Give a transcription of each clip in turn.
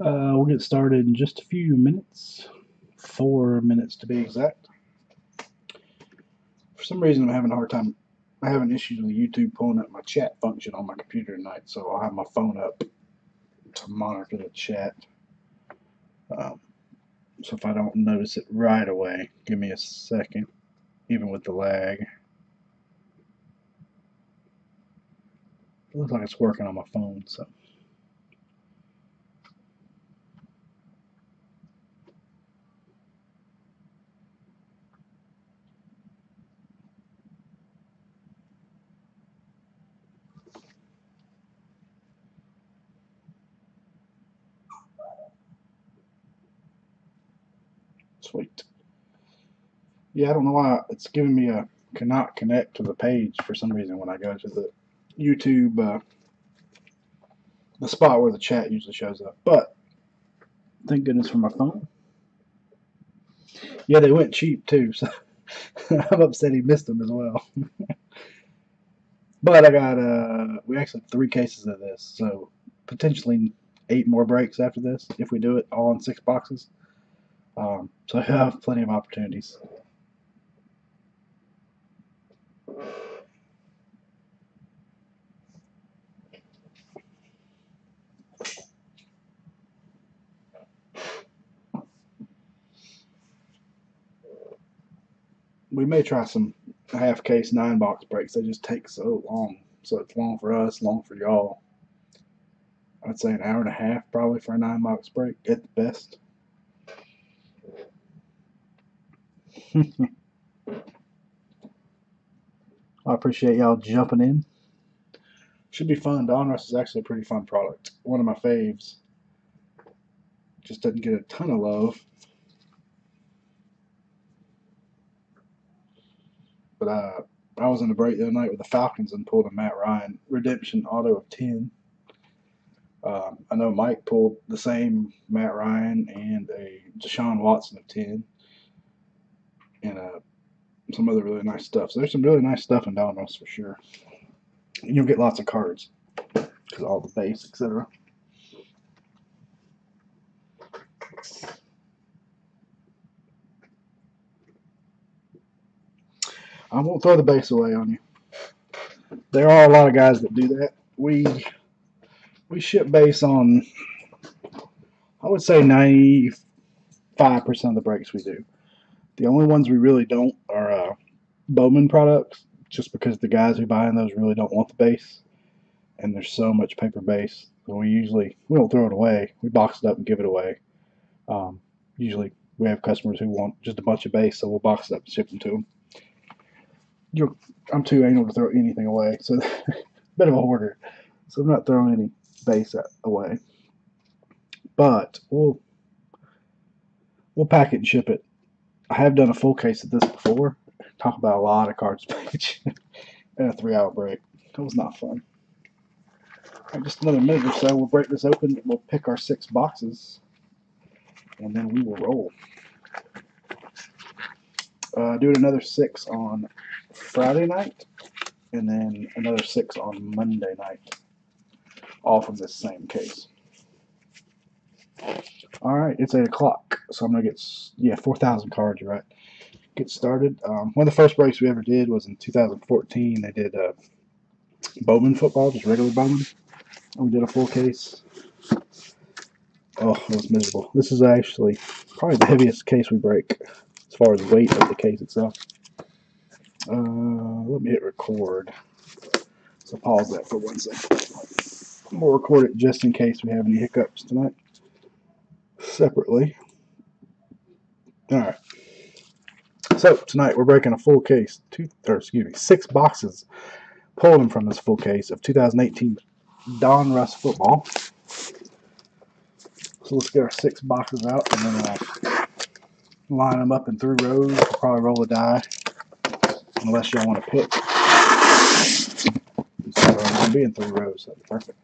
We'll get started in just a few minutes, 4 minutes to be exact. For some reason, I'm having a hard time. I'm having issues with YouTube pulling up my chat function on my computer tonight, so I'll have my phone up to monitor the chat. Um, so if I don't notice it right away, give me a second, even with the lag. It looks like it's working on my phone, so. Sweet. Yeah, I don't know why it's giving me a cannot connect to the page for some reason when I go to the YouTube, the spot where the chat usually shows up. But thank goodness for my phone. Yeah, they went cheap too, so I'm upset he missed them as well. But I got we actually have 3 cases of this, so potentially 8 more breaks after this if we do it all in 6 boxes. So I have plenty of opportunities. We may try some half case 9-box breaks. They just take so long. So it's long for us, long for y'all. I'd say an hour and a half probably for a 9-box break at the best. I appreciate y'all jumping in. Should be fun. Donruss is actually a pretty fun product. One of my faves. Just doesn't get a ton of love. But I was in the break the other night with the Falcons and pulled a Matt Ryan redemption auto of 10. I know Mike pulled the same Matt Ryan and a Deshaun Watson of 10. And some other really nice stuff. So there's some really nice stuff in Donruss for sure. And you'll get lots of cards because all the base, etc. I won't throw the base away on you. There are a lot of guys that do that. We ship base on, I would say 95% of the breaks we do. The only ones we really don't are Bowman products, just because the guys who buy in those really don't want the base, and there's so much paper base. So we don't throw it away. We box it up and give it away. Usually we have customers who want just a bunch of base, so we'll box it up and ship them to them. I'm too anal to throw anything away, so a bit of a hoarder. So I'm not throwing any base away. But we'll pack it and ship it. I have done a full case of this before. Talk about a lot of cards page in a 3-hour break. That was not fun. In just another minute or so, we'll break this open. We'll pick our 6 boxes, and then we will roll. Doing another 6 on Friday night, and then another 6 on Monday night, all from this same case. All right, it's 8 o'clock, so I'm gonna get 4,000 cards. You're right. Get started. One of the first breaks we ever did was in 2014. They did Bowman football, just regular Bowman. And we did a full case. Oh, it was miserable. This is actually probably the heaviest case we break as far as weight of the case itself. Let me hit record. So pause that for 1 second. We'll record it just in case we have any hiccups tonight. Separately. Alright. So tonight we're breaking a full case, 6 boxes, pulling from this full case of 2018 Donruss Football. So let's get our 6 boxes out and then line them up in 3 rows. We'll probably roll a die, unless y'all want to pick. So I'm going to be in 3 rows. That'd be perfect.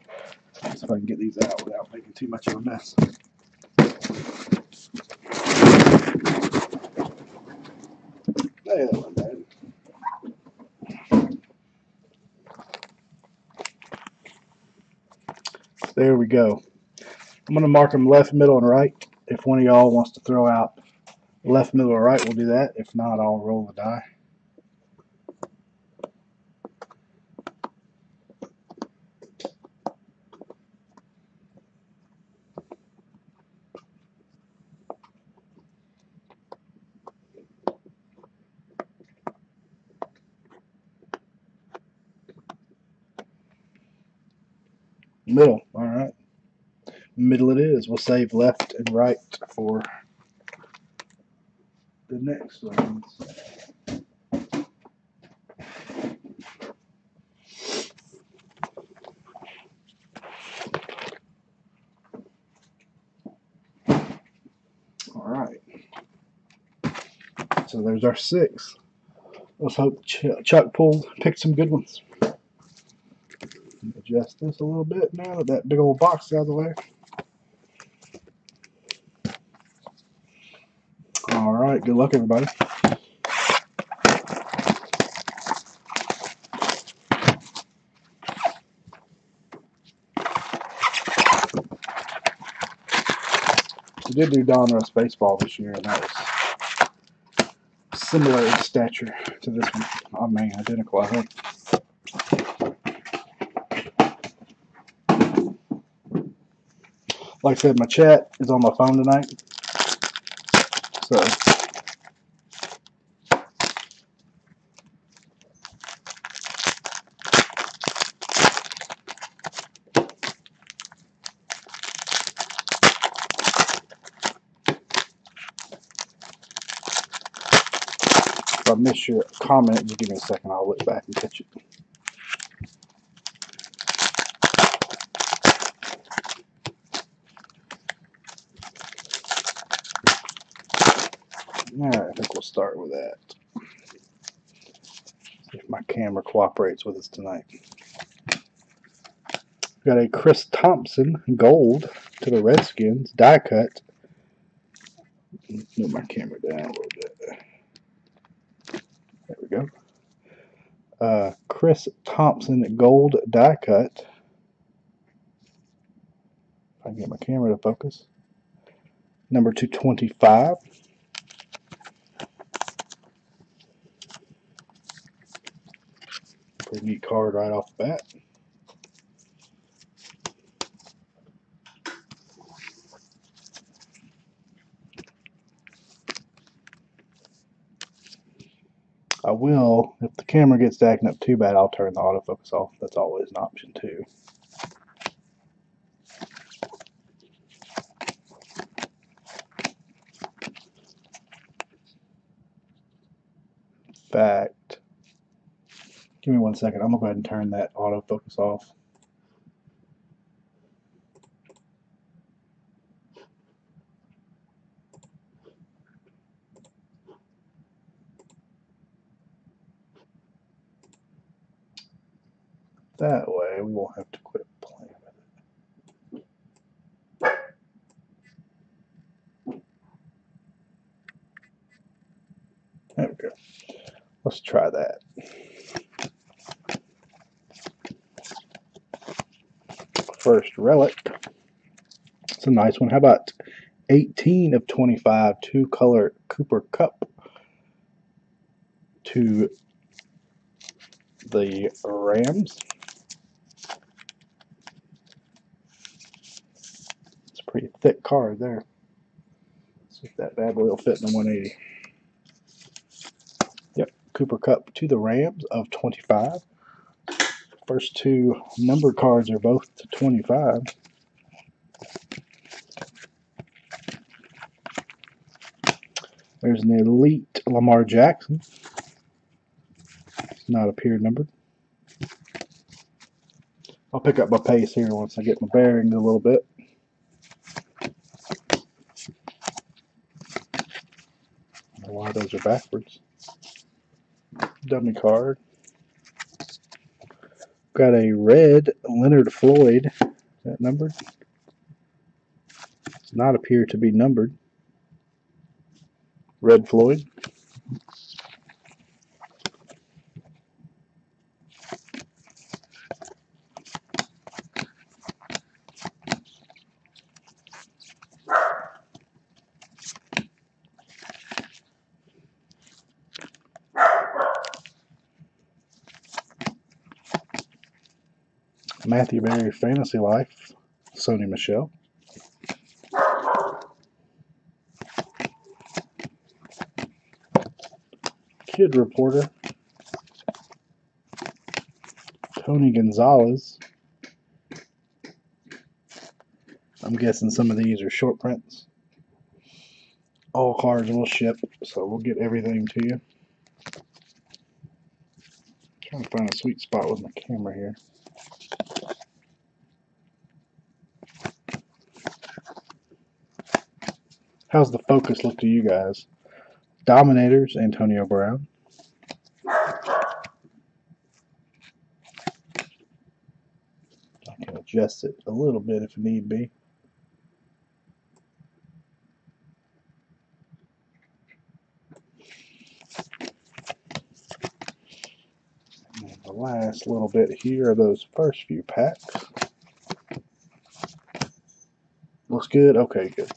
See if I can get these out without making too much of a mess. Hey, that wasn't bad. There we go. I'm going to mark them left, middle, and right. If one of y'all wants to throw out left, middle, or right, we'll do that. If not, I'll roll the die. Middle. All right. Middle it is. We'll save left and right for the next ones. All right. So there's our 6. Let's hope Chuck picked some good ones. Adjust this a little bit now that big old box is out of the way. All right. Good luck, everybody. We did do Donruss Baseball this year, and that was similar in stature to this one. Oh man, identical, I think. Like I said, my chat is on my phone tonight, so if I miss your comment, just give me a second. I'll look back and catch it. All right, I think we'll start with that. See if my camera cooperates with us tonight. We've got a Chris Thompson gold to the Redskins die cut. Move my camera down a little bit. There we go. Chris Thompson gold die cut. If I can get my camera to focus. Number 225. Pretty neat card right off the bat. I will, if the camera gets acting up too bad, I'll turn the autofocus off. That's always an option too. In fact, give me 1 second. I'm going to go ahead and turn that autofocus off. That way we won't have to quit playing with it. There we go. Let's try that. First relic. It's a nice one. How about 18 of 25 two-color Cooper Cup to the Rams. It's a pretty thick card there. Let's see if that bad boy will fit in the 180. Yep, Cooper Cup to the Rams of 25. First 2 numbered cards are both to 25. There's an elite Lamar Jackson. It's not appeared numbered. I'll pick up my pace here once I get my bearings a little bit. I don't know why those are backwards. Dummy card. Got a red Leonard Floyd. Is that numbered? Does not appear to be numbered. Red Floyd. Matthew Berry Fantasy Life, Sony Michelle. Kid Reporter, Tony Gonzalez. I'm guessing some of these are short prints. All cards will ship, so we'll get everything to you. Trying to find a sweet spot with my camera here. How's the focus look to you guys? Dominators, Antonio Brown. I can adjust it a little bit if need be. And the last little bit here are those first few packs. Looks good? Okay, good.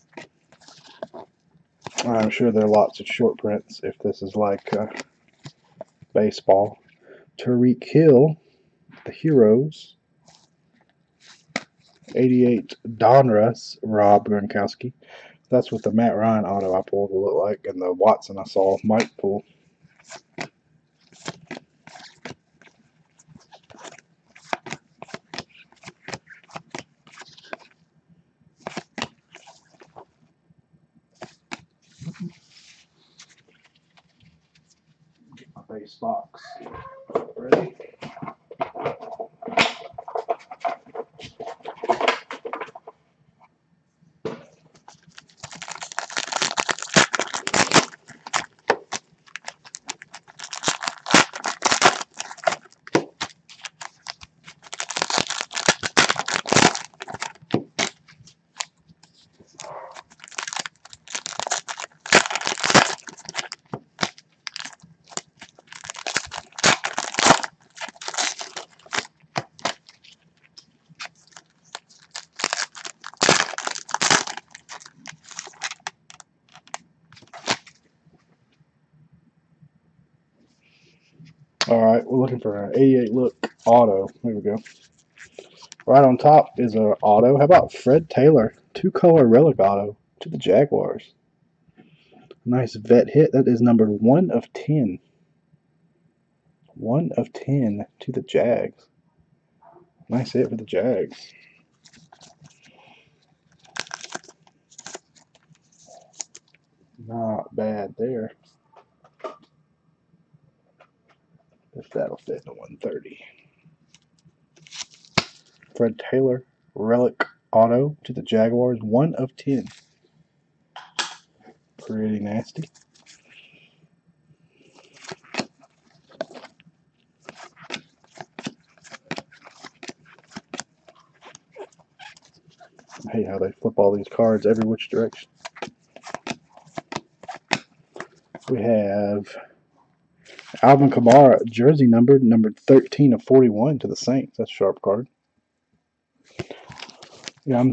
I'm sure there are lots of short prints if this is like baseball. Tariq Hill, the Heroes. 88 Donruss, Rob Gronkowski. That's what the Matt Ryan auto I pulled will look like, and the Watson I saw Mike pull. Get my base box ready. Alright, we're looking for an 88 look auto. There we go. Right on top is an auto. How about Fred Taylor? 2-color relic auto to the Jaguars. Nice vet hit. That is numbered 1 of 10. 1 of 10 to the Jags. Nice hit for the Jags. Not bad there. If that'll fit in a 130. Fred Taylor, relic auto to the Jaguars, 1 of 10. Pretty nasty. I hate how they flip all these cards every which direction. We have Alvin Kamara, jersey numbered 13 of 41 to the Saints. That's a sharp card. Yeah,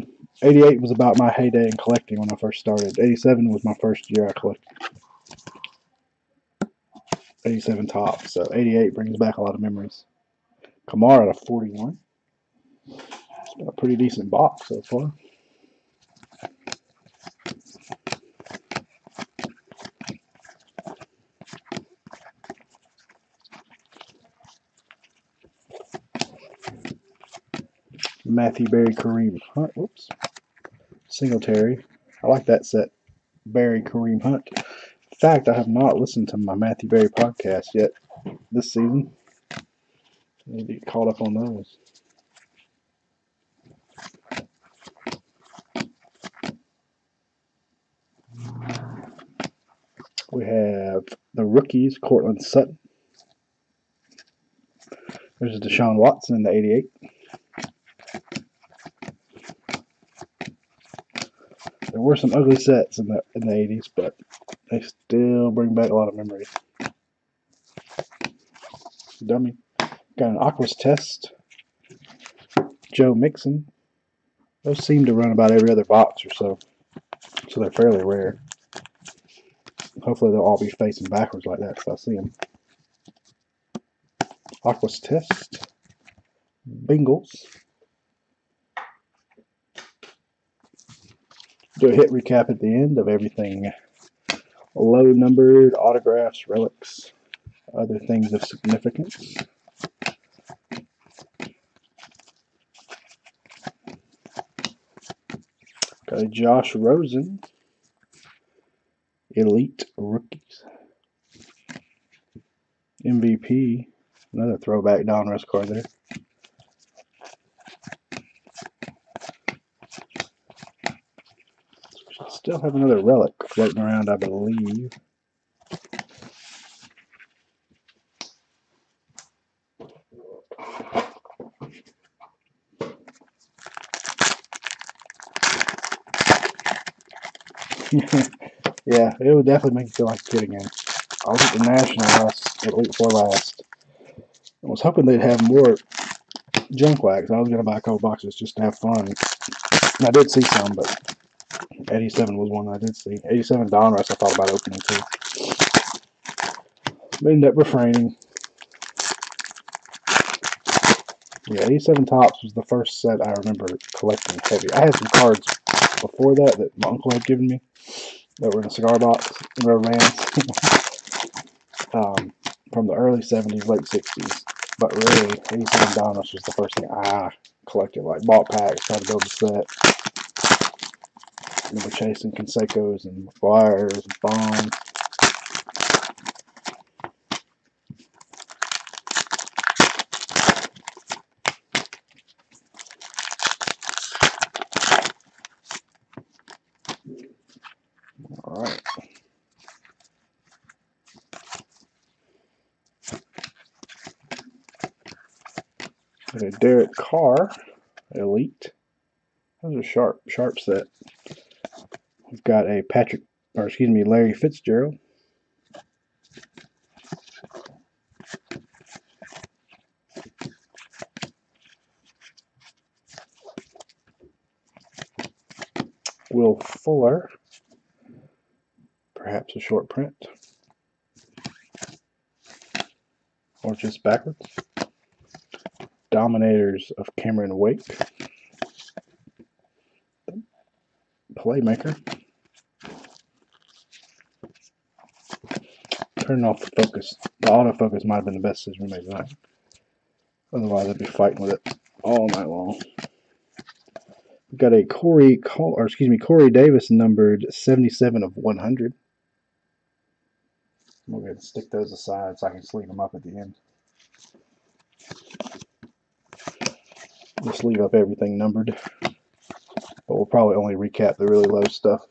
88 was about my heyday in collecting when I first started. 87 was my first year I collected. 87 top, so 88 brings back a lot of memories. Kamara at a 41. It's been a pretty decent box so far. Matthew Berry, Kareem Hunt. Whoops. Singletary. I like that set. Berry, Kareem Hunt. In fact, I have not listened to my Matthew Berry podcast yet this season. I need to get caught up on those. We have the rookies, Cortland Sutton. There's Deshaun Watson in the 88. There were some ugly sets in the 80s, but they still bring back a lot of memories. Dummy. Got an Aquas Test. Joe Mixon. Those seem to run about every other box or so. So they're fairly rare. Hopefully they'll all be facing backwards like that so I see them. Aquas Test. Bengals. Do a hit recap at the end of everything low numbered, autographs, relics, other things of significance. Got a Josh Rosen, Elite Rookies, MVP, another throwback Donruss card there. Should still have another relic floating around, I believe. Yeah, it would definitely make you feel like a kid again. I was at the National the week before last. I was hoping they'd have more junk wax. I was going to buy a couple boxes just to have fun. And I did see some, but 87 was one I did see. 87 Donruss I thought about opening too. But ended up refraining. Yeah, 87 Topps was the first set I remember collecting heavy. I had some cards before that my uncle had given me that were in a cigar box in rubber bands from the early 70s, late 60s. But really, 87 Donruss was the first thing I collected. Like, bought packs, tried to build a set. I remember chasing Consecos and Flyers and Bonds. Alright. Okay, Derek Carr, Elite. That was a sharp set. We've got a Larry Fitzgerald. Will Fuller, perhaps a short print, or just backwards. Dominators of Cameron Wake. Playmaker. Turning off the focus. The autofocus might have been the best decision we made tonight. Otherwise, I'd be fighting with it all night long. We've got a Corey Davis numbered 77 of 100. We're going to stick those aside so I can sleeve them up at the end. Just leave up everything numbered. But we'll probably only recap the really low stuff.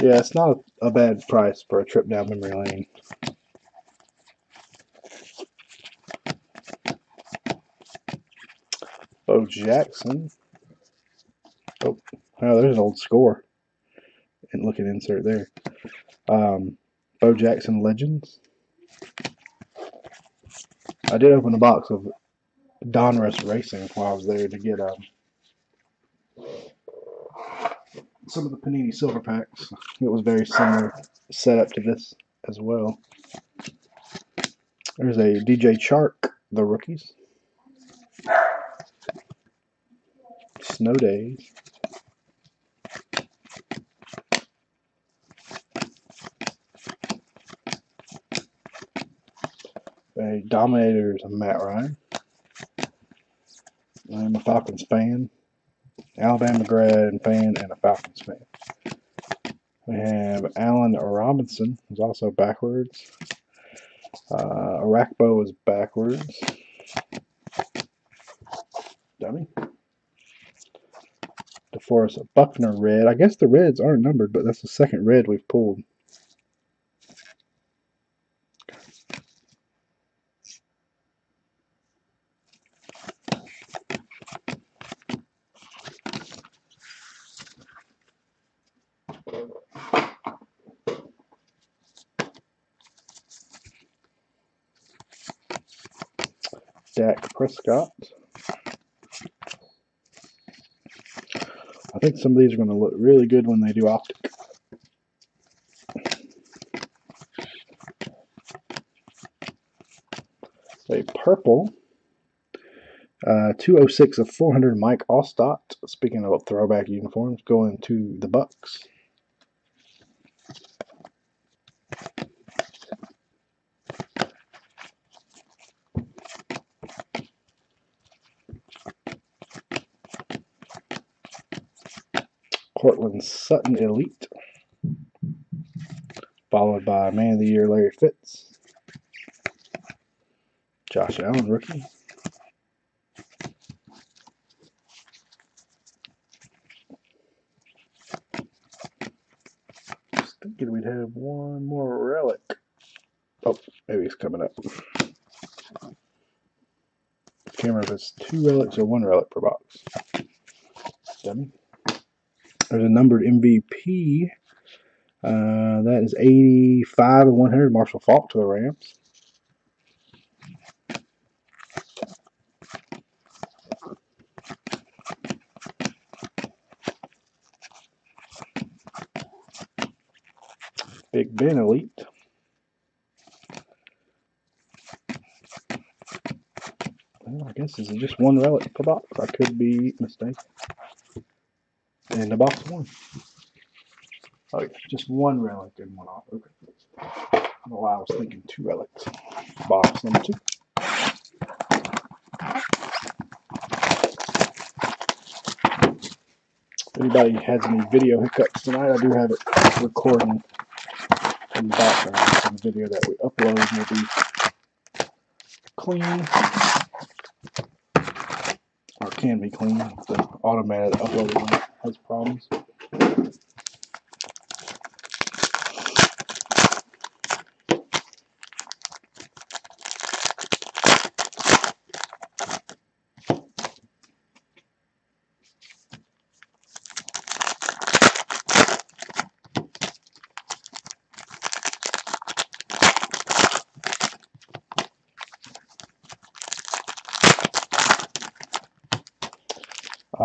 Yeah, it's not a bad price for a trip down memory lane. Bo Jackson. Oh, there's an old score. And look at insert there. Bo Jackson Legends. I did open a box of Donruss Racing while I was there to get some of the Panini Silver Packs. It was very similar setup to this as well. There's a DJ Chark, the rookies. Snow Days. A Dominators of Matt Ryan. I'm a Falcons fan. Alabama grad and fan and a Falcons fan. We have Allen Robinson, who's also backwards. Arakpo is backwards. Dummy. DeForest Buckner red. I guess the reds aren't numbered, but that's the second red we've pulled. Dak Prescott. I think some of these are going to look really good when they do optic. A purple 206 of 400 Mike Allstott. Speaking of throwback uniforms, going to the Bucks. Cortland Sutton Elite, followed by Man of the Year Larry Fitz. Josh Allen rookie. I was thinking we'd have one more relic. Oh, maybe it's coming up. Can't remember if it's 2 relics or 1 relic per box. Dummy. There's a numbered MVP. That is 85 of 100. Marshall Faulk to the Rams. Big Ben Elite. Well, I guess this is just 1 relic per box. I could be mistaken. And the box 1. Oh, yeah, just 1 relic and 1 off. Okay. I don't know why I was thinking 2 relics. Box number 2. If anybody has any video hiccups tonight, I do have it recording in the background. Some video that we upload will be clean, or can be clean. The automated uploading has problems.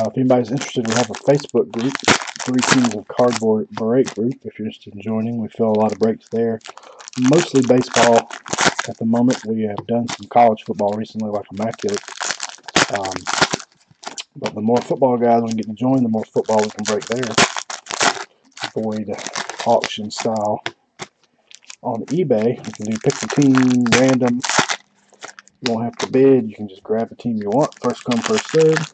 If anybody's interested, we have a Facebook group, 3 Kings of Cardboard Break Group. If you're interested in joining, we fill a lot of breaks there. Mostly baseball at the moment. We have done some college football recently, like Immaculate. But the more football guys we can get to join, the more football we can break there. Avoid auction style on eBay. You can do pick the team, random. You won't have to bid. You can just grab the team you want. First come, first serve.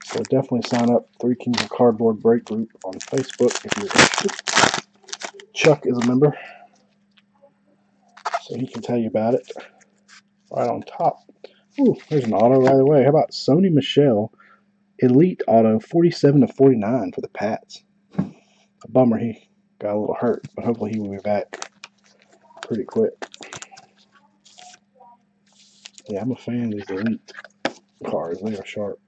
So definitely sign up. 3 Kings of Cardboard Break Group on Facebook if you're interested. Chuck is a member, so he can tell you about it. Right on top. Ooh, there's an auto right away. How about Sony Michel Elite Auto 47 of 49 for the Pats? A bummer he got a little hurt, but hopefully he will be back pretty quick. Yeah, I'm a fan of these Elite cards. They are sharp.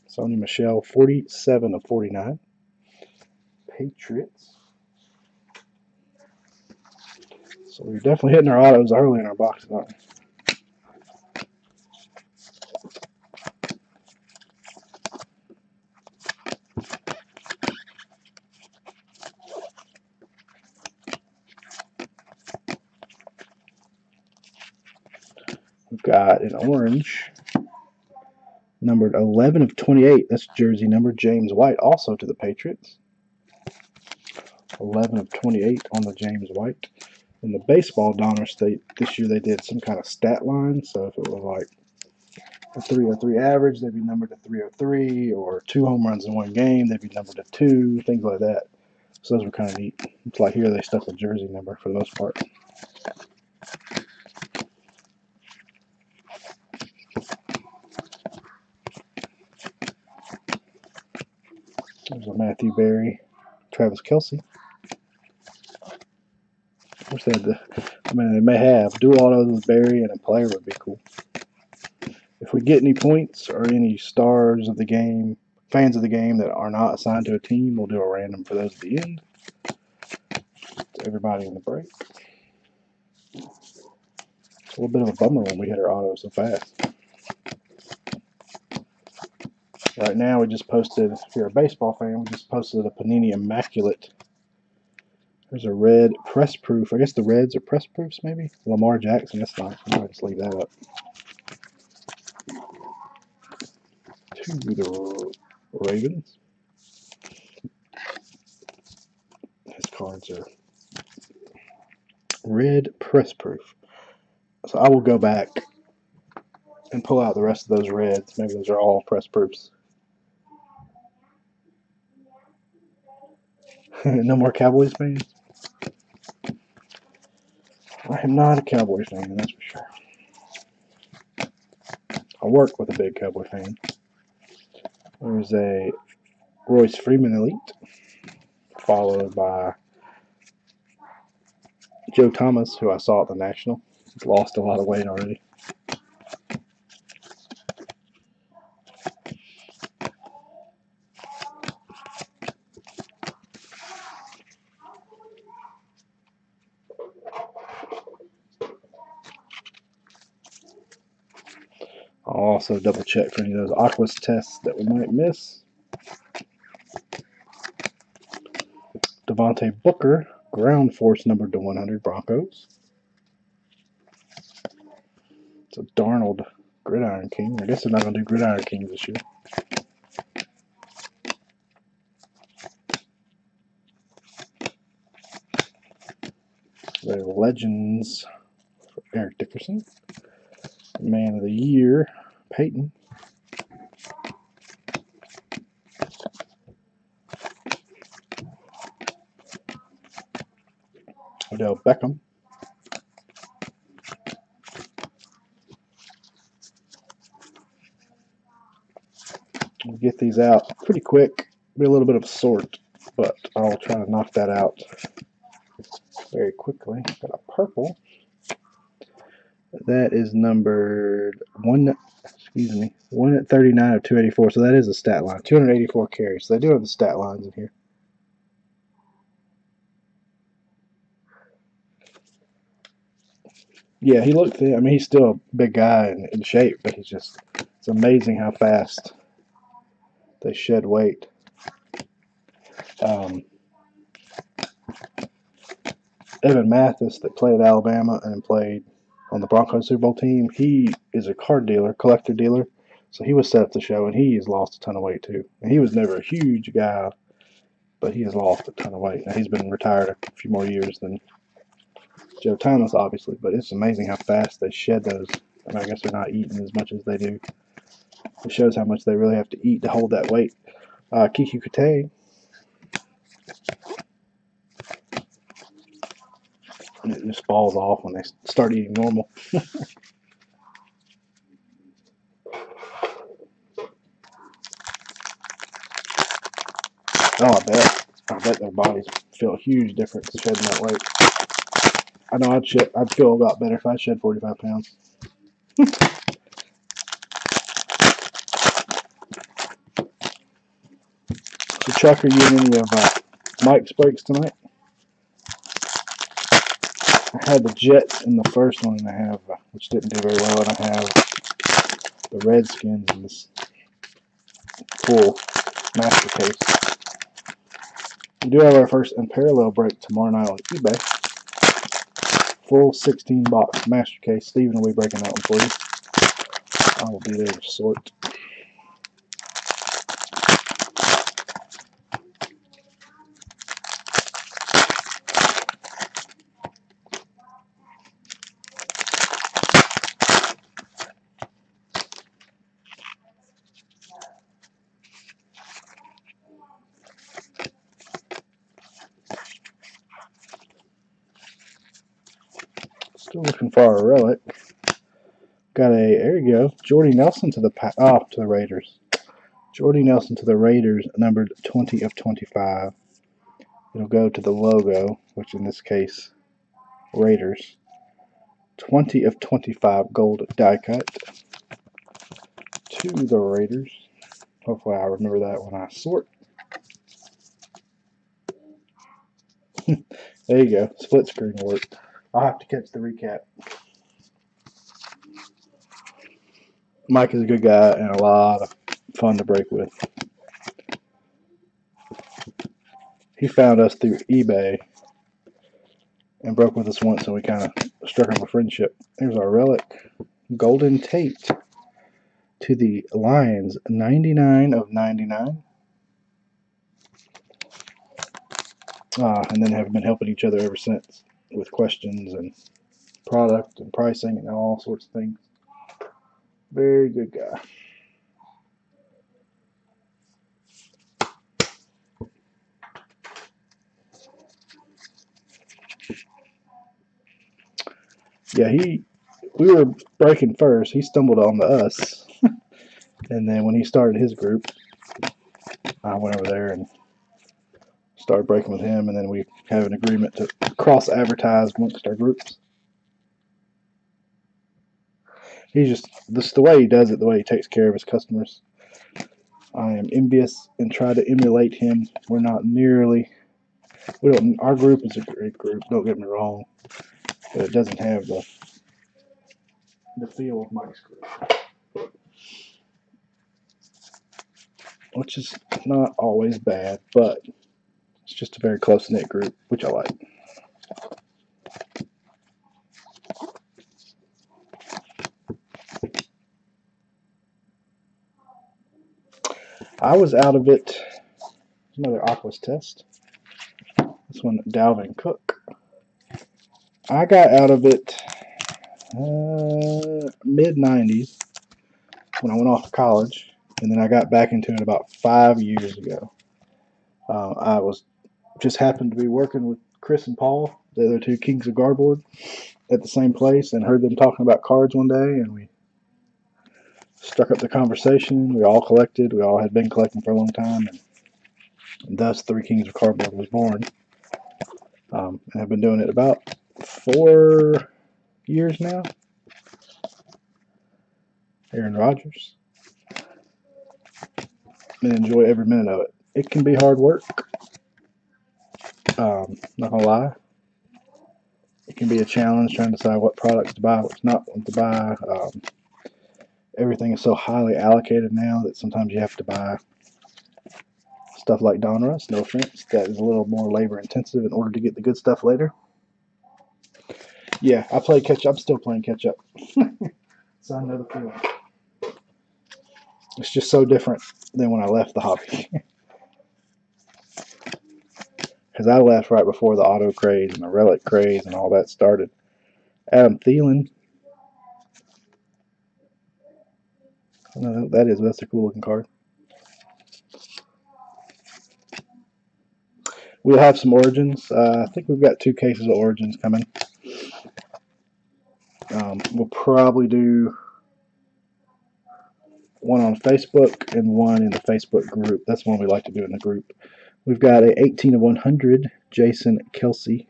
Sony Michel 47 of 49. Patriots. So we're definitely hitting our autos early in our boxes, aren't we? We've got an orange, numbered 11 of 28. That's jersey number James White, also to the Patriots. 11 of 28 on the James White. In the baseball Donruss, this year they did some kind of stat line. So if it was like a 303 average, they'd be numbered to 303, or 2 home runs in 1 game, they'd be numbered to 2, things like that. So those were kind of neat. It's like here they stuck a jersey number for the most part. There's a Matthew Berry, Travis Kelce. I wish they had they may have dual autos with Berry and a player would be cool. If we get any points or any stars of the game, fans of the game that are not assigned to a team, we'll do a random for those at the end. To everybody in the break. It's a little bit of a bummer when we hit our auto so fast. Right now, we just posted, if you're a baseball fan, we just posted a Panini Immaculate. There's a red press proof. I guess the reds are press proofs, maybe? Lamar Jackson, that's nice. I'm going to just leave that up. To the Ravens. His cards are red press proof. So I will go back and pull out the rest of those reds. Maybe those are all press proofs. No more Cowboys fans? I am not a Cowboys fan, that's for sure. I work with a big Cowboy fan. There's a Royce Freeman Elite, followed by Joe Thomas, who I saw at the National. He's lost a lot of weight already. I'll also double check for any of those Aquas tests that we might miss. Devontae Booker, ground force numbered to 100 Broncos. It's a Darnold Gridiron King. I guess they're not going to do Gridiron Kings this year. The Legends for Eric Dickerson. Man of the Year, Peyton. Odell Beckham. We'll get these out pretty quick. Be a little bit of a sort, but I'll try to knock that out very quickly. Got a purple. That is numbered 139 of 284. So that is a stat line. 284 carries. So they do have the stat lines in here. Yeah, he looked thin. I mean, he's still a big guy and in shape, but it's amazing how fast they shed weight. Evan Mathis, that played at Alabama and played on the Broncos Super Bowl team, he is a card dealer, collector dealer. So he was set up to show, and he has lost a ton of weight too. And he was never a huge guy, but he has lost a ton of weight. Now, he's been retired a few more years than Joe Thomas, obviously, but it's amazing how fast they shed those. And I guess they're not eating as much as they do. It shows how much they really have to eat to hold that weight. Kiki Kute. It just falls off when they start eating normal. Oh, I bet their bodies feel a huge difference shedding that weight. I know I'd feel a lot better if I shed 45 pounds. So Chuck, are you in any of Mike's breaks tonight? I had the Jets in the first one, and I have, which didn't do very well, and I have the Redskins in this full master case. We do have our first and parallel break tomorrow night on eBay. Full 16-box master case. Steven will be breaking that one for you. I will be there to sort. Still looking for a relic. Got there you go. Jordy Nelson to the Raiders. Jordy Nelson to the Raiders, numbered 20 of 25. It'll go to the logo, which in this case, Raiders. 20 of 25 gold die cut to the Raiders. Hopefully I remember that when I sort. There you go. Split screen work. I'll have to catch the recap. Mike is a good guy and a lot of fun to break with. He found us through eBay and broke with us once, and we kind of struck up a friendship. Here's our relic. Golden Tate. to the Lions, 99 of 99. And then have been helping each other ever since with questions and product and pricing and all sorts of things. Very good guy. Yeah, we were breaking first. He stumbled onto us. And then when he started his group, I went over there and started breaking with him. And then we have an agreement to cross-advertise amongst our groups. He's just, this the way he does it, the way he takes care of his customers. I am envious and try to emulate him. We're not nearly, our group is a great group, don't get me wrong. But it doesn't have the feel of Mike's group. Which is not always bad, but it's just a very close-knit group, which I like. I was out of it. Another Aquas test. This one, Dalvin Cook. I got out of it mid-90s when I went off to college, and then I got back into it about 5 years ago. I was just happened to be working with Chris and Paul, the other two kings of cardboard, at the same place, and heard them talking about cards one day, and we struck up the conversation. We all collected. We all had been collecting for a long time, and thus Three Kings of Cardboard was born. And I've been doing it about 4 years now. Aaron Rodgers. And enjoy every minute of it. It can be hard work. Not gonna lie. It can be a challenge trying to decide what products to buy, what's not what to buy. Everything is so highly allocated now that sometimes you have to buy stuff like Donruss, no offense, that is a little more labor intensive in order to get the good stuff later. Yeah, I play catch up. I'm still playing catch up. So I know the feeling. It's just so different than when I left the hobby. Because I left right before the auto craze and the relic craze and all that started. Adam Thielen. I don't know what that is, but that's a cool looking card. We'll have some Origins. I think we've got 2 cases of Origins coming. We'll probably do one on Facebook and one in the Facebook group. That's one we like to do in the group. We've got a 18 of 100 Jason Kelsey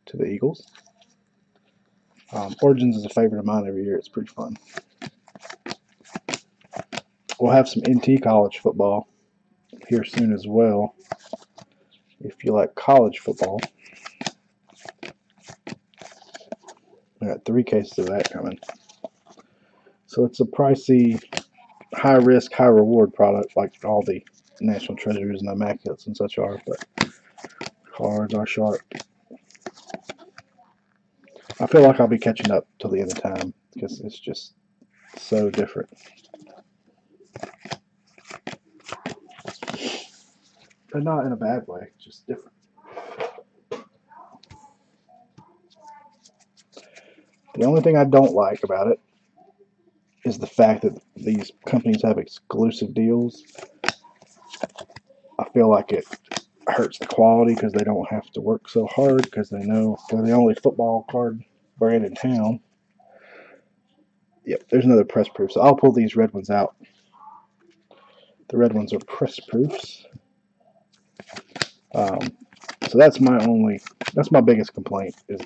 to the Eagles. Origins is a favorite of mine every year. It's pretty fun. We'll have some NT college football here soon as well. If you like college football, we got 3 cases of that coming. So it's a pricey, high risk, high reward product like all the National Treasures and Immaculates and such are, but cards are sharp. I feel like I'll be catching up till the end of time because it's just so different. But not in a bad way, just different. The only thing I don't like about it is the fact that these companies have exclusive deals. I feel like it hurts the quality because they don't have to work so hard because they know they're the only football card brand in town. Yep, there's another press proof. So I'll pull these red ones out. The red ones are press proofs. So that's my biggest complaint is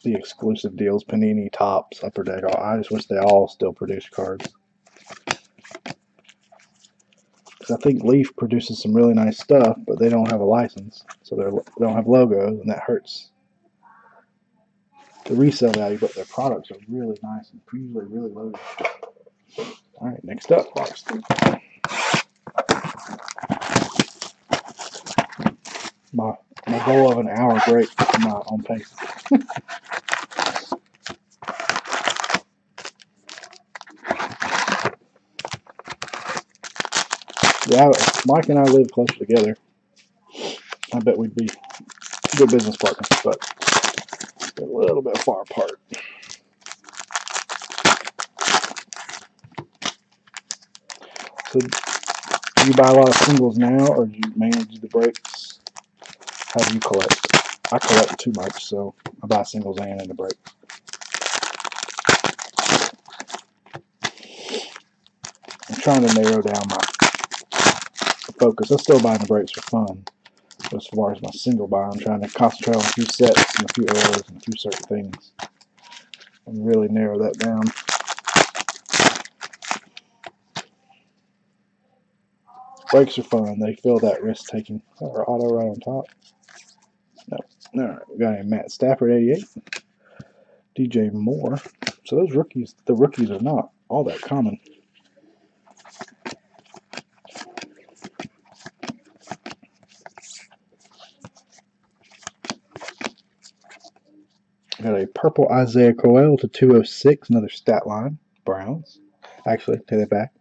the exclusive deals, Panini, Topps, Upper Deck. I just wish they all still produce cards. Because I think Leaf produces some really nice stuff, but they don't have a license, so they don't have logos, and that hurts the resale value. But their products are really nice and usually really loaded. All right, next up, box 3. My goal of an hour break is not on pace. Yeah, Mike and I live closer together. I bet we'd be good business partners, but we're a little bit far apart. So, do you buy a lot of singles now, or do you mainly do the breaks? How do you collect? I collect too much, so I buy singles and in the break. I'm trying to narrow down my focus. I still buy the breaks for fun. But as far as my single buy, I'm trying to concentrate on a few sets and a few errors and a few certain things and really narrow that down. Breaks are fun. They feel that risk taking. Or auto right on top. No. Alright, we got a Matt Stafford 88. DJ Moore. So those rookies, the rookies are not all that common. Got a purple Isaiah Crowell to 206, another stat line. Browns. Actually, take that back.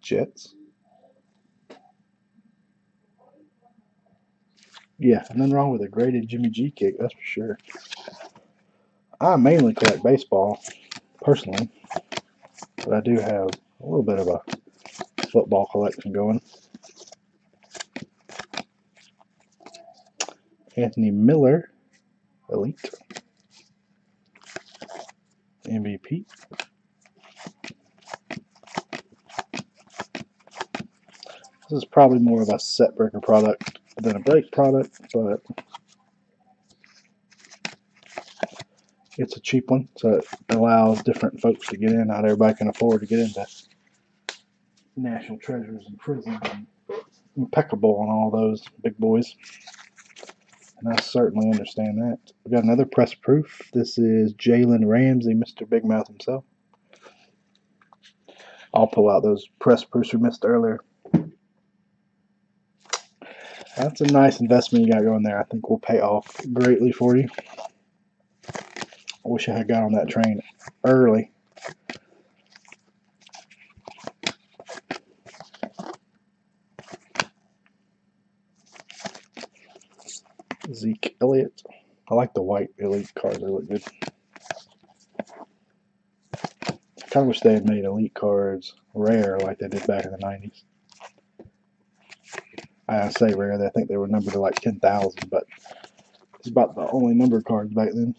Jets. Yeah, nothing wrong with a graded Jimmy G kick, that's for sure. I mainly collect baseball, personally, but I do have a little bit of a football collection going. Anthony Miller, Elite. MVP. This is probably more of a set breaker product than a break product, but it's a cheap one, so it allows different folks to get in. Not everybody can afford to get into National Treasures and Prism and Impeccable and all those big boys. And I certainly understand that. We got another press proof. This is Jalen Ramsey, Mr. Big Mouth himself. I'll pull out those press proofs we missed earlier. That's a nice investment you got going there. I think will pay off greatly for you. I wish I had got on that train early. Zeke Elliott. I like the white Elite cards. They look good. I kind of wish they had made Elite cards rare like they did back in the 90s. I say rare. I think they were numbered to like 10,000, but it's about the only numbered cards back then.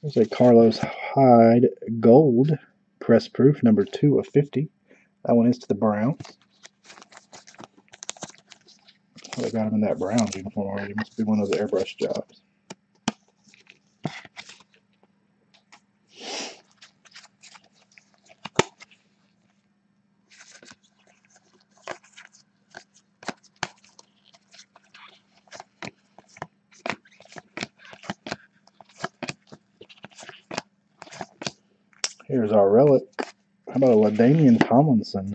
There's a Carlos Hyde Gold press proof, number 2 of 50. That one is to the Browns. Oh, they got him in that Browns uniform already. Must be one of those airbrush jobs. Here's our relic. How about a LaDainian Tomlinson?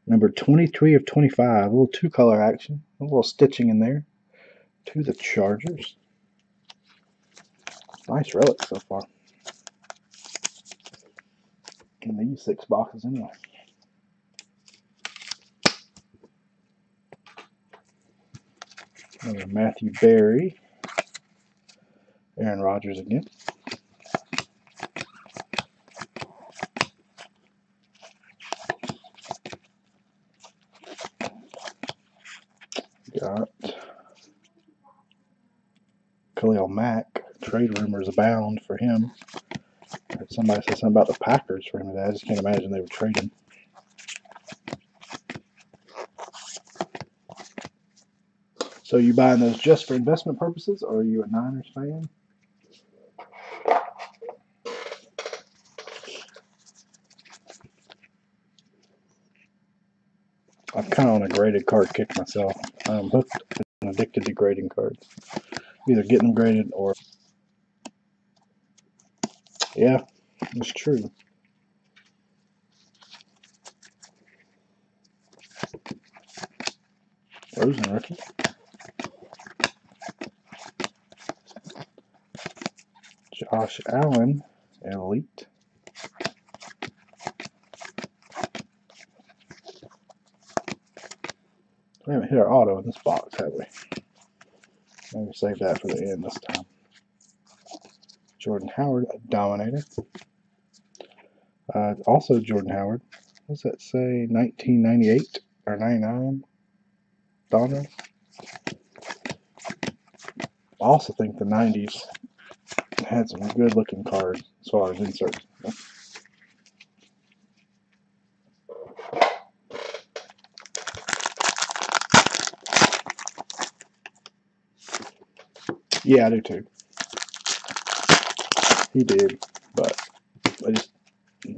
Number 23 of 25. A little two-color action. A little stitching in there. To the Chargers. Nice relic so far. In these 6 boxes anyway. Another Matthew Berry. Aaron Rodgers again. Got Khalil Mack. Trade rumors abound for him. Somebody said something about the Packers for him today. I just can't imagine they would trade him. So you buying those just for investment purposes, or are you a Niners fan? I'm kind of on a graded card kick myself. I'm hooked and addicted to grading cards. Either getting them graded or... Yeah, it's true. Rosen rookie. Josh Allen, Elite. We haven't hit our auto in this box, have we? Maybe save that for the end this time. Jordan Howard, a Dominator. Also Jordan Howard. What does that say? 1998 or 99? Donruss. I also think the 90s had some good looking cards as far as inserts. Yeah, I do too. He did, but I just,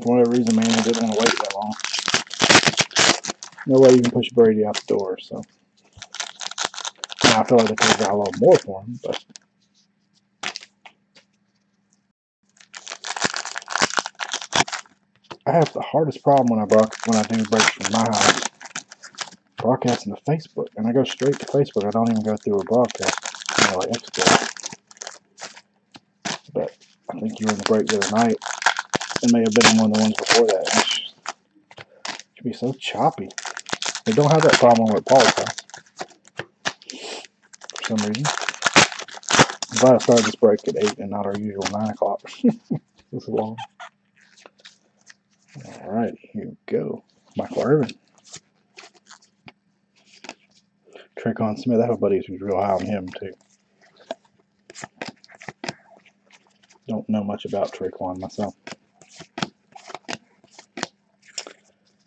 for whatever reason, man, I didn't want to wait that long. No way you can push Brady out the door, so. Now I feel like they could have got a little more for him, but. I have the hardest problem when I do breaks from my house, broadcasting to Facebook, and I go straight to Facebook. I don't even go through a broadcast, like export. But I think you were in the break the other night. It may have been one of the ones before that. It should be so choppy. They don't have that problem with Paul's house for some reason. I'm glad I started this break at 8 and not our usual 9 o'clock. This is long. Alright, here we go. Michael Irvin. Trayvon Smith. I have a buddy who's real high on him too. Don't know much about Trayvon myself.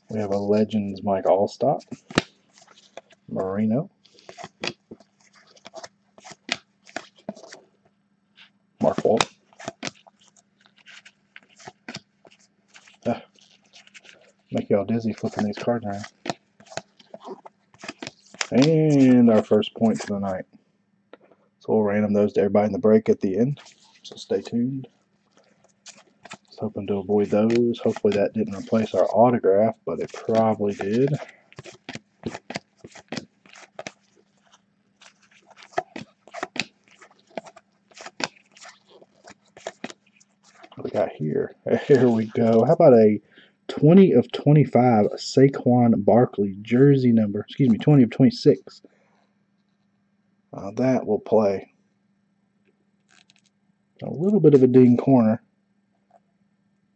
We have a Legends Mike Allstott. Marino. Mark Walt. Make y'all dizzy flipping these cards around. And our first point for the night. So we'll random those to everybody in the break at the end. So stay tuned. Just hoping to avoid those. Hopefully that didn't replace our autograph, but it probably did. What we got here? Here we go. How about a 20 of 25 Saquon Barkley jersey number? Excuse me, 20 of 26. That will play. A little bit of a ding corner,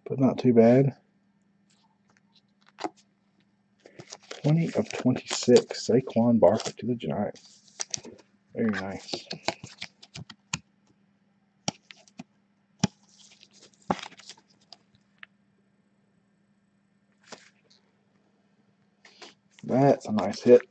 but not too bad. 20 of 26 Saquon Barkley to the Giants. Very nice. That's a nice hit.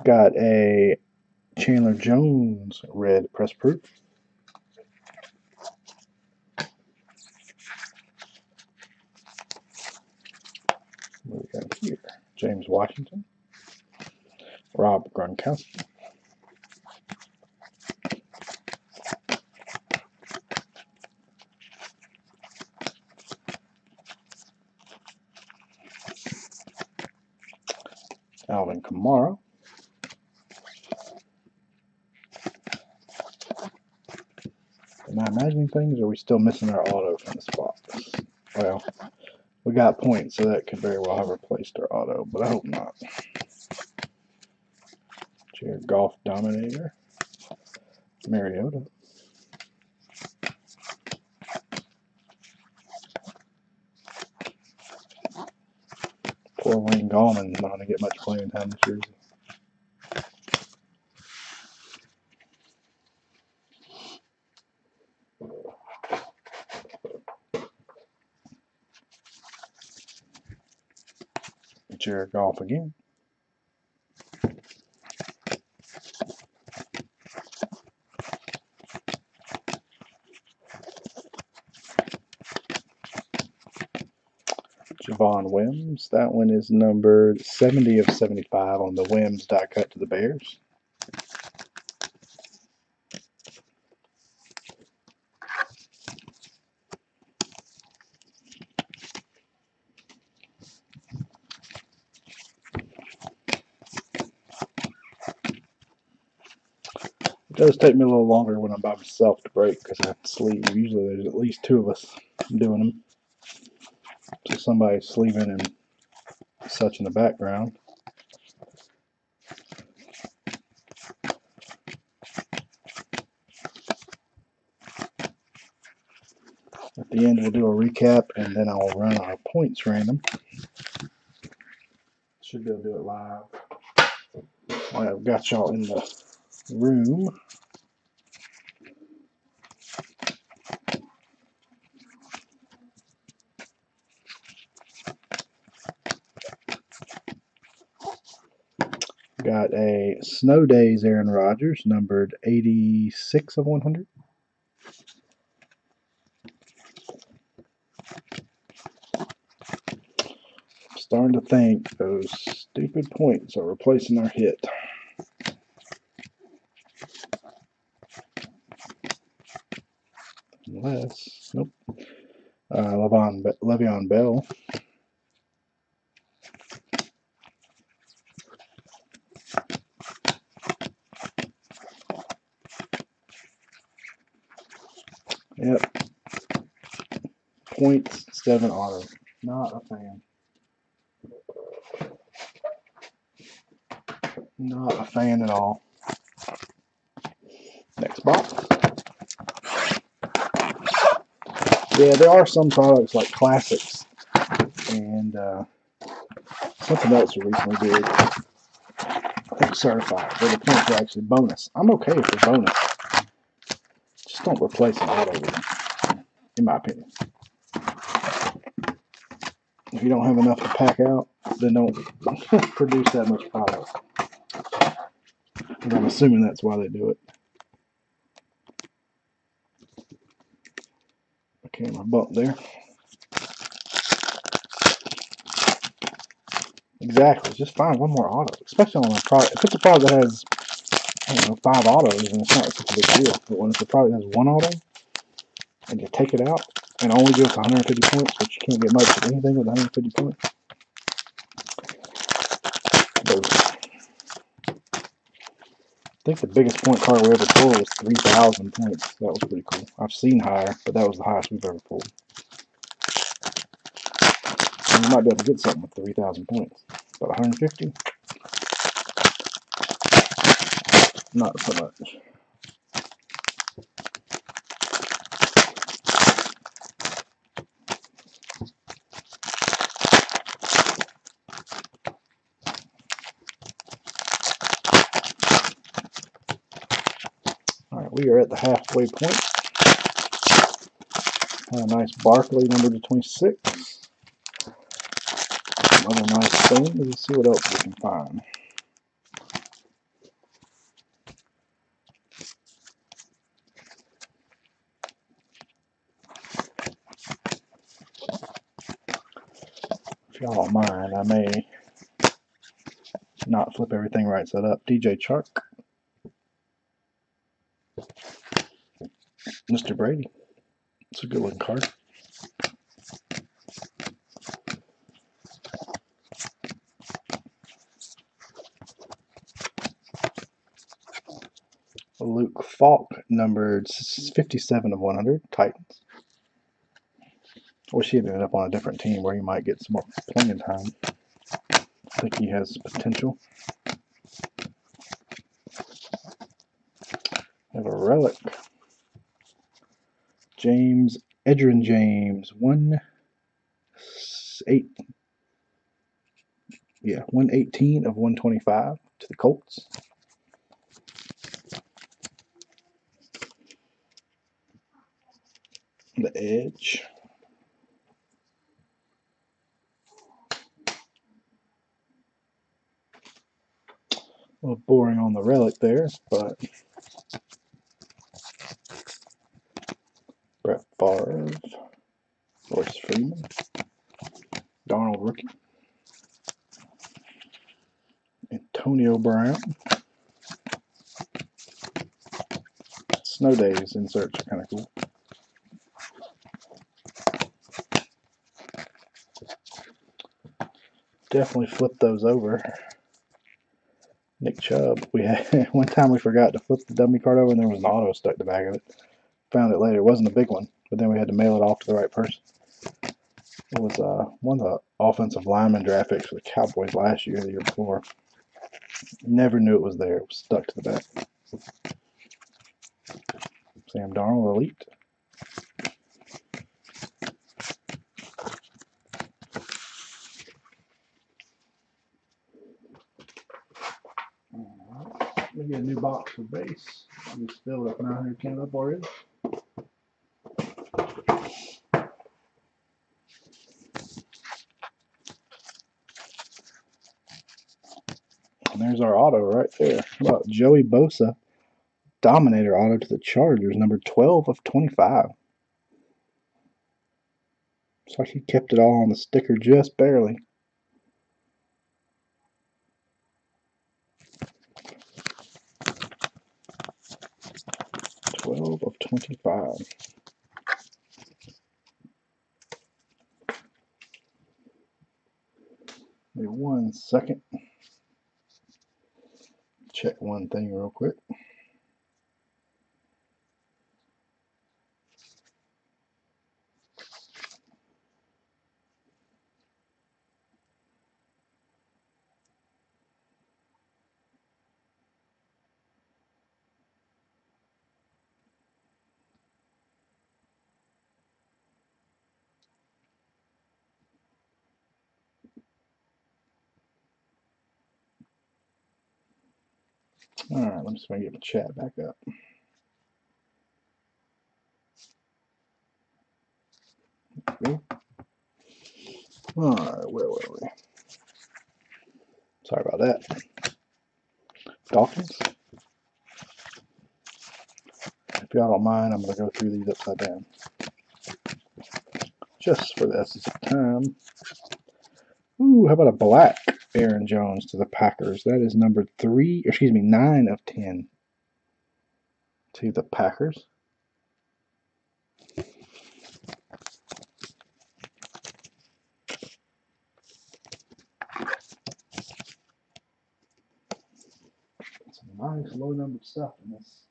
Got a Chandler Jones red press proof. What do we got here? James Washington. Rob Gronkowski. Alvin Kamara. Am I imagining things, or are we still missing our auto from this box? Well, we got points, so that could very well have replaced our auto, but I hope not. Jared Goff Dominator. Mariota. Poor Wayne Gallman's not going to get much playing time this year. Jared Goff again. Javon Wims. That one is numbered 70 of 75 on the Wims die cut to the Bears. does take me a little longer when I'm by myself to break because I sleeve. Usually there's at least 2 of us doing them. So somebody's sleeving and such in the background. At the end we'll do a recap and then I'll run our points random. Should be able to do it live. Alright, I've got y'all in the room. Got a Snow Days Aaron Rodgers, numbered 86 of 100. I'm starting to think those stupid points are replacing our hit. Unless, nope. Le'Veon Bell. Yep. Points instead of an auto. Not a fan. Not a fan at all. Next box. Yeah, there are some products like Classics and something else we recently did. I think Certified, where the points are actually bonus. I'm okay for bonus. Just don't replace an auto with them, in my opinion. If you don't have enough to pack out, then don't produce that much product. And I'm assuming that's why they do it. Okay, my bump there. Exactly. Just find one more auto, especially on a product. If it's a product that has, I don't know, 5 autos, then it's not such a big deal. But when it's a product that has 1 auto, and you take it out, and only do it to 150 points, which you can't get much of anything with 150 points. I think the biggest point card we ever pulled was 3,000 points. That was pretty cool. I've seen higher, but that was the highest we've ever pulled. And you might be able to get something with 3,000 points. But 150? Not so much. Alright, we are at the halfway point. A nice Barkley, number to 26. Another nice thing. Let's see what else we can find. If y'all don't mind, I may not flip everything right side up. DJ Chark. Mr. Brady. It's a good looking card. Luke Falk, numbered 57 of 100, Titans. I wish he had ended up on a different team where he might get some more playing time. I think he has potential. I have a relic. Edgerrin James, 118 of 125 to the Colts. The Edge. A little boring on the relic there, but Brett Favre, Royce Freeman, Donald rookie, Antonio Brown. Snow Days inserts are kind of cool. Definitely flip those over. Nick Chubb. We had one time we forgot to flip the dummy card over, and there was an auto stuck to the back of it. Found it later. It wasn't a big one, but then we had to mail it off to the right person. It was one of the offensive lineman draft picks for the Cowboys last year, the year before. Never knew it was there. It was stuck to the back. Sam Darnold, elite. Let me get a new box for base. I just filled up 900 cans up already. And there's our auto right there. How about Joey Bosa, Dominator auto to the Chargers, number 12 of 25. Looks like he kept it all on the sticker just barely. "12 of 25. Give me 1 second. Check one thing real quick. Alright, I'm just going to get my chat back up. Alright, where were we? Sorry about that. Dolphins. If y'all don't mind, I'm going to go through these upside down. Just for the essence of time. Ooh, how about a black Aaron Jones to the Packers? That is number 9 of 10 to the Packers. Some nice low numbered stuff in this.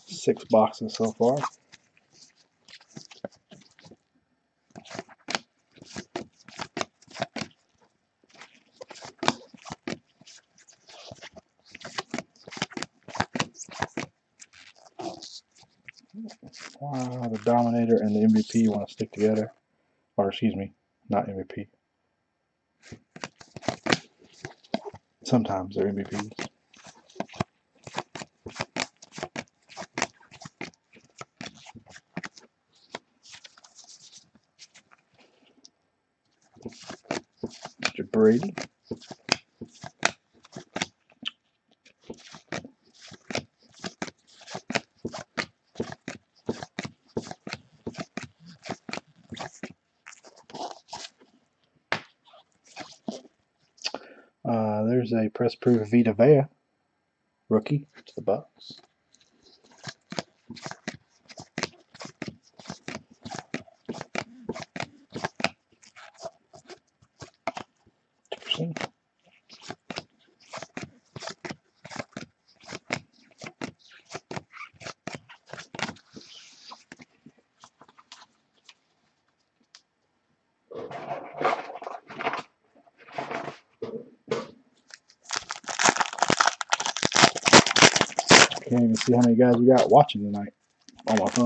6 boxes so far. Wow, the Dominator and the MVP want to stick together. Or, excuse me, not MVP. Sometimes they're MVPs. Mr. Brady. There's a press proof Vita Vea rookie to the Bucks. Can't even see how many guys we got watching tonight on my phone.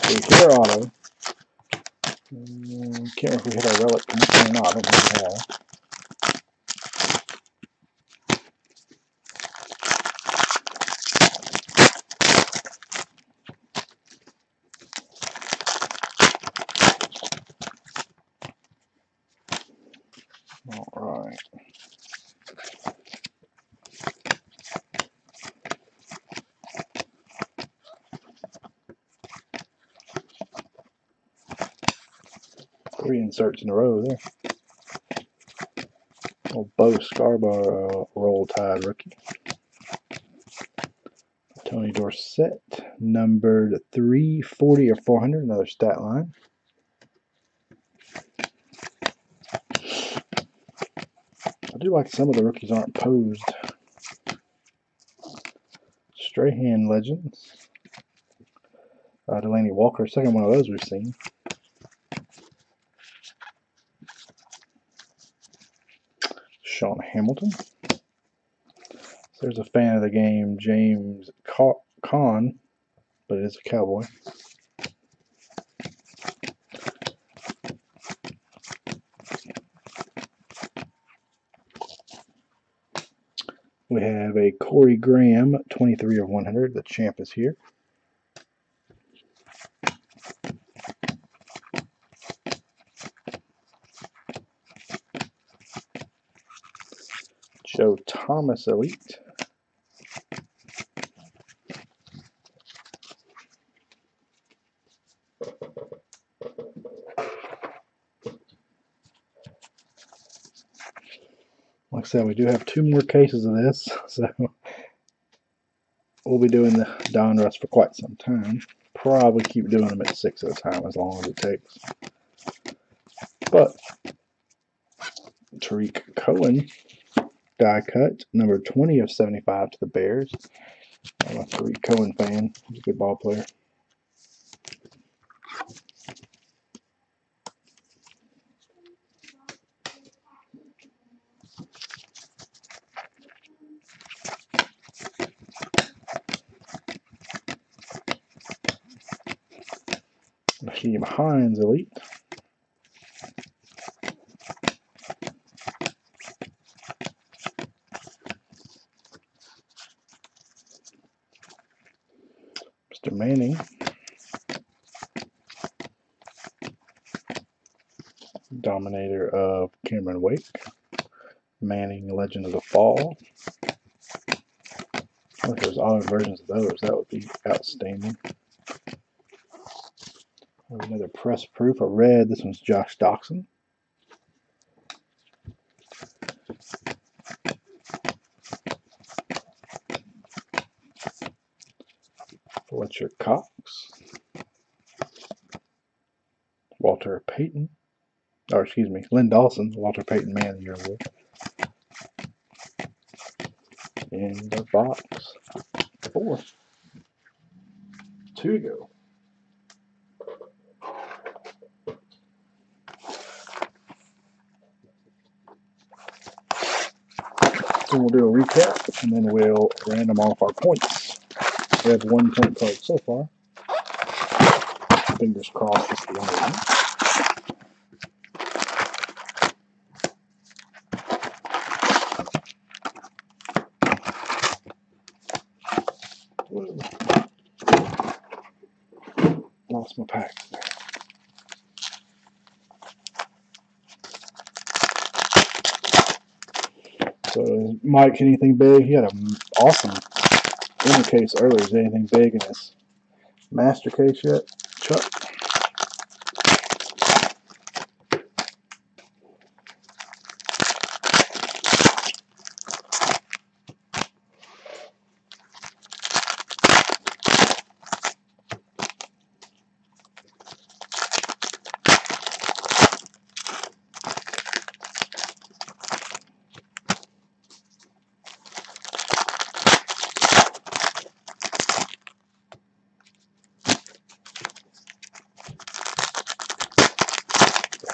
We hit our auto. Can't remember if we hit our relic or not. I don't think we have. Alright. 3 inserts in a row there. Old Bo Scarborough Roll Tide rookie. Tony Dorsett, numbered 340 of 400, another stat line. I do like some of the rookies aren't posed. Strahan Legends. Delaney Walker, second one of those we've seen. Sean Hamilton. So there's a fan of the game, James Conn, but it is a Cowboy. We have a Corey Graham, 23 of 100. The champ is here. Joe Thomas Elite. Like I said, we do have 2 more cases of this, so we'll be doing the Donruss for quite some time. Probably keep doing them at 6 at a time as long as it takes. But Tariq Cohen, die cut, number 20 of 75 to the Bears. I'm a Tariq Cohen fan. He's a good ball player. Raheem Hines Elite. Mr. Manning. Dominator of Cameron Wake. Manning Legend of the Fall. I wish there was auto versions of those. That would be outstanding. Another press proof, a red. This one's Josh Doxson. Fletcher Cox. Walter Payton. Or excuse me, Lynn Dawson, Walter Payton Man of the Year Award. In the box. 4. 2 to go. So we'll do a recap, and then we'll random off our points. We have 1 point card so far. Fingers crossed it's the only one. Lost my pack. So Mike, anything big? He had an awesome inner case earlier. Is there anything big in his master case yet, Chuck?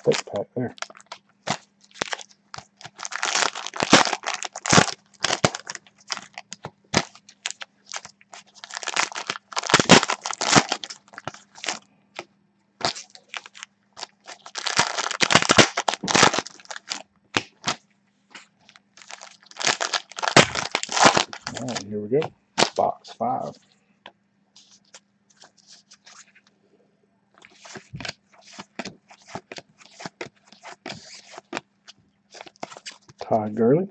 Thick pack there. All right, here we go. Box 5. Todd Gurley.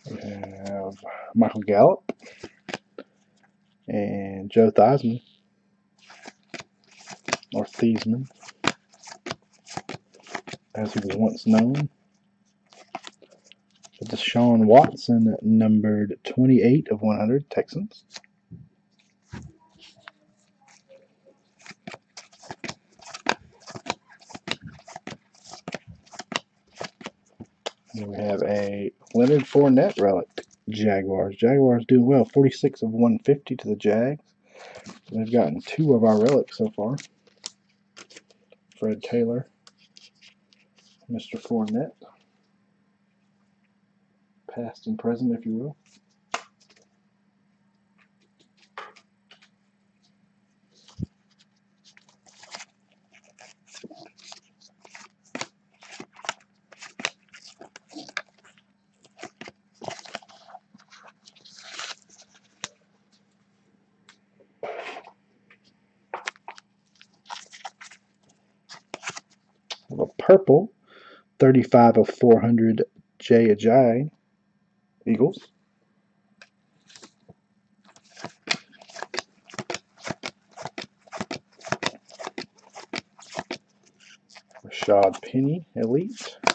We have Michael Gallup, and Joe Theismann, or Theismann, as he was once known. Deshaun Watson, numbered 28 of 100, Texans. And we have a Leonard Fournette relic, Jaguars. Jaguars doing well, 46 of 150 to the Jags. So they've gotten 2 of our relics so far. Fred Taylor, Mr. Fournette, past and present, if you will. A purple, 35 of 400, Jay Ajayi, Eagles. Rashad Penny, Elite. The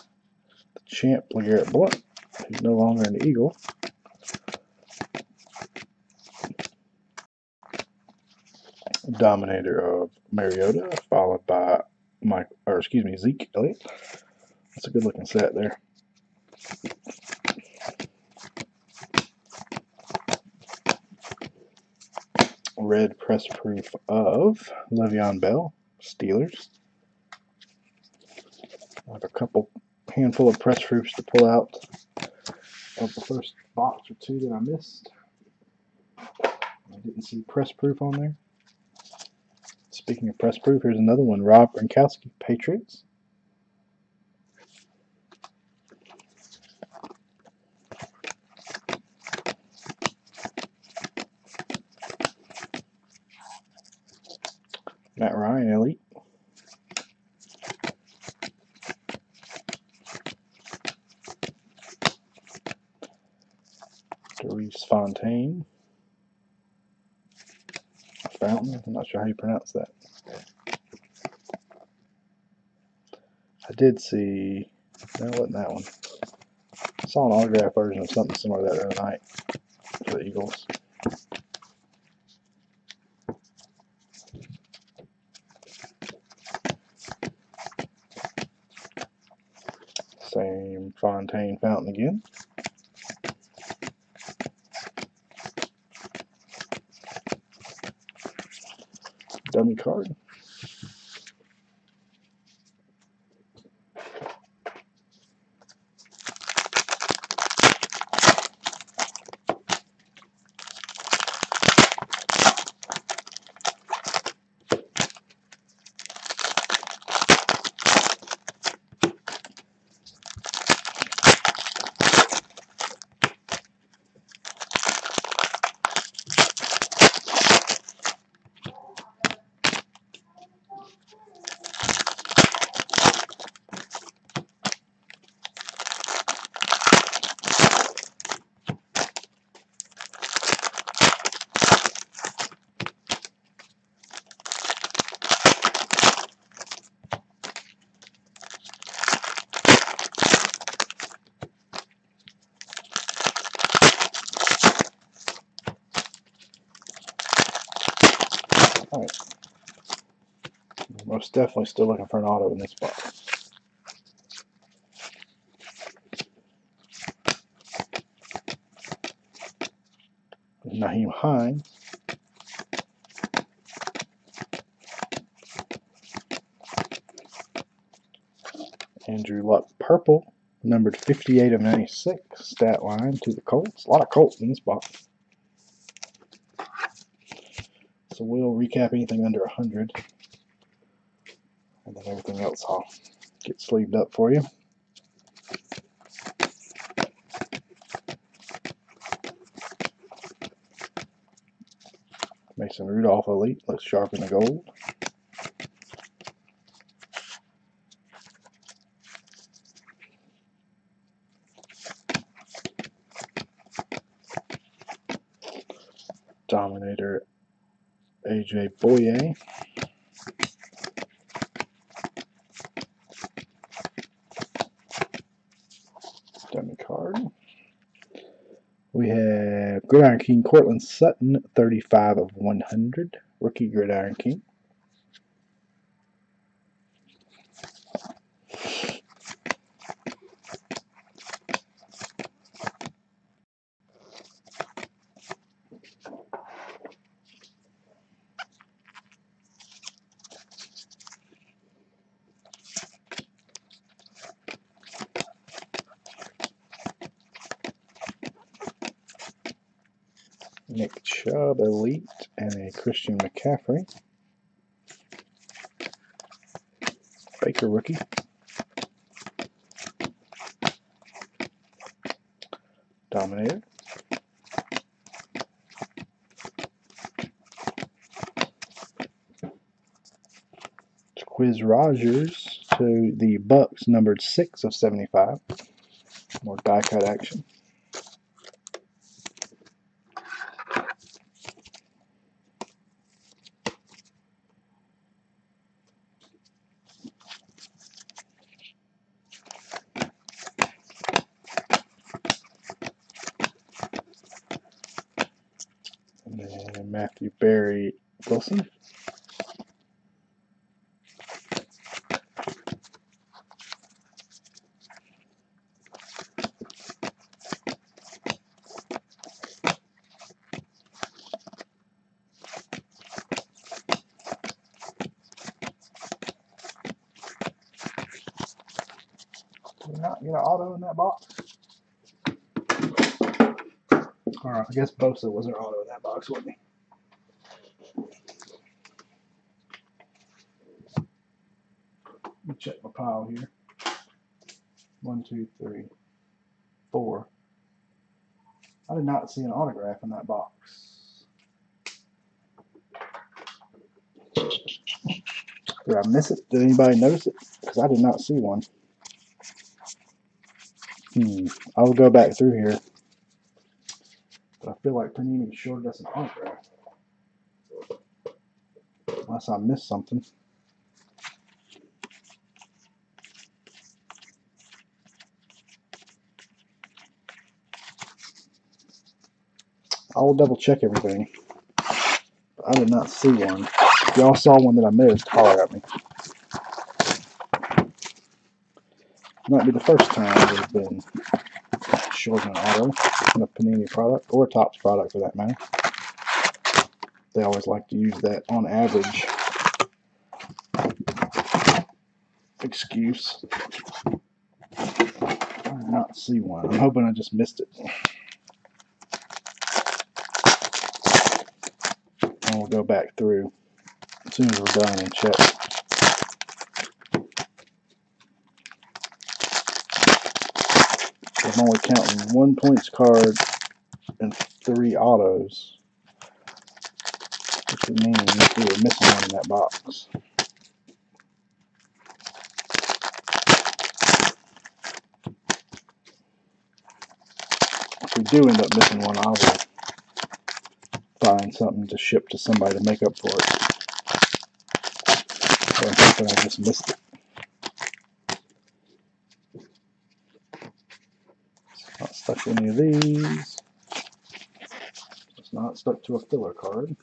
champ, LeGarrette Blount, who's no longer an Eagle. Dominator of Mariota, followed by Zeke Elliott. That's a good looking set there. Red press proof of Le'Veon Bell, Steelers. I have a handful of press proofs to pull out of the first box or 2 that I missed. I didn't see press proof on there. Speaking of press proof, here's another one. Rob Gronkowski, Patriots. Matt Ryan, Elite. Reese Fontaine. Fountain. I'm not sure how you pronounce that. I did see, no, it wasn't that one. I saw an autograph version of something similar to that the other night for the Eagles. Same Fontaine Fountain again. Dummy card. Alright. Most definitely still looking for an auto in this box. Naheem Hines. Andrew Luck Purple, numbered 58 of 96, stat line to the Colts. A lot of Colts in this box. So we'll recap anything under 100. And then everything else I'll get sleeved up for you. Mason Rudolph Elite, looks sharp in the gold. Dominator AJ Boye. Dummy card. We have Gridiron King Cortland Sutton, 35 of 100. Rookie Gridiron King. Nick Chubb Elite and a Christian McCaffrey. Baker rookie. Dominator. Quiz Rogers to the Bucks, numbered 6 of 75. More die cut action. And then Matthew Berry Wilson. Did we not get an auto in that box? Alright, I guess Bosa was an auto in that box, wasn't he? Let me check my pile here. 1, 2, 3, 4. I did not see an autograph in that box. Did I miss it? Did anybody notice it? Because I did not see one. I will go back through here. But I feel like Panini shorted us an autograph. Unless I missed something. I will double check everything. But I did not see one. If y'all saw one that I missed, holler at me. Might be the first time there's been short an auto in a Panini product, or a Topps product for that matter. They always like to use that on average excuse. I did not see one. I'm hoping I just missed it. And we'll go back through as soon as we're done and check. I'm only counting 1 points card and 3 autos, which would mean we were missing one in that box. If we do end up missing one, I will find something to ship to somebody to make up for it. So I'm hoping I just missed it. It's not stuck to any of these. It's not stuck to a filler card.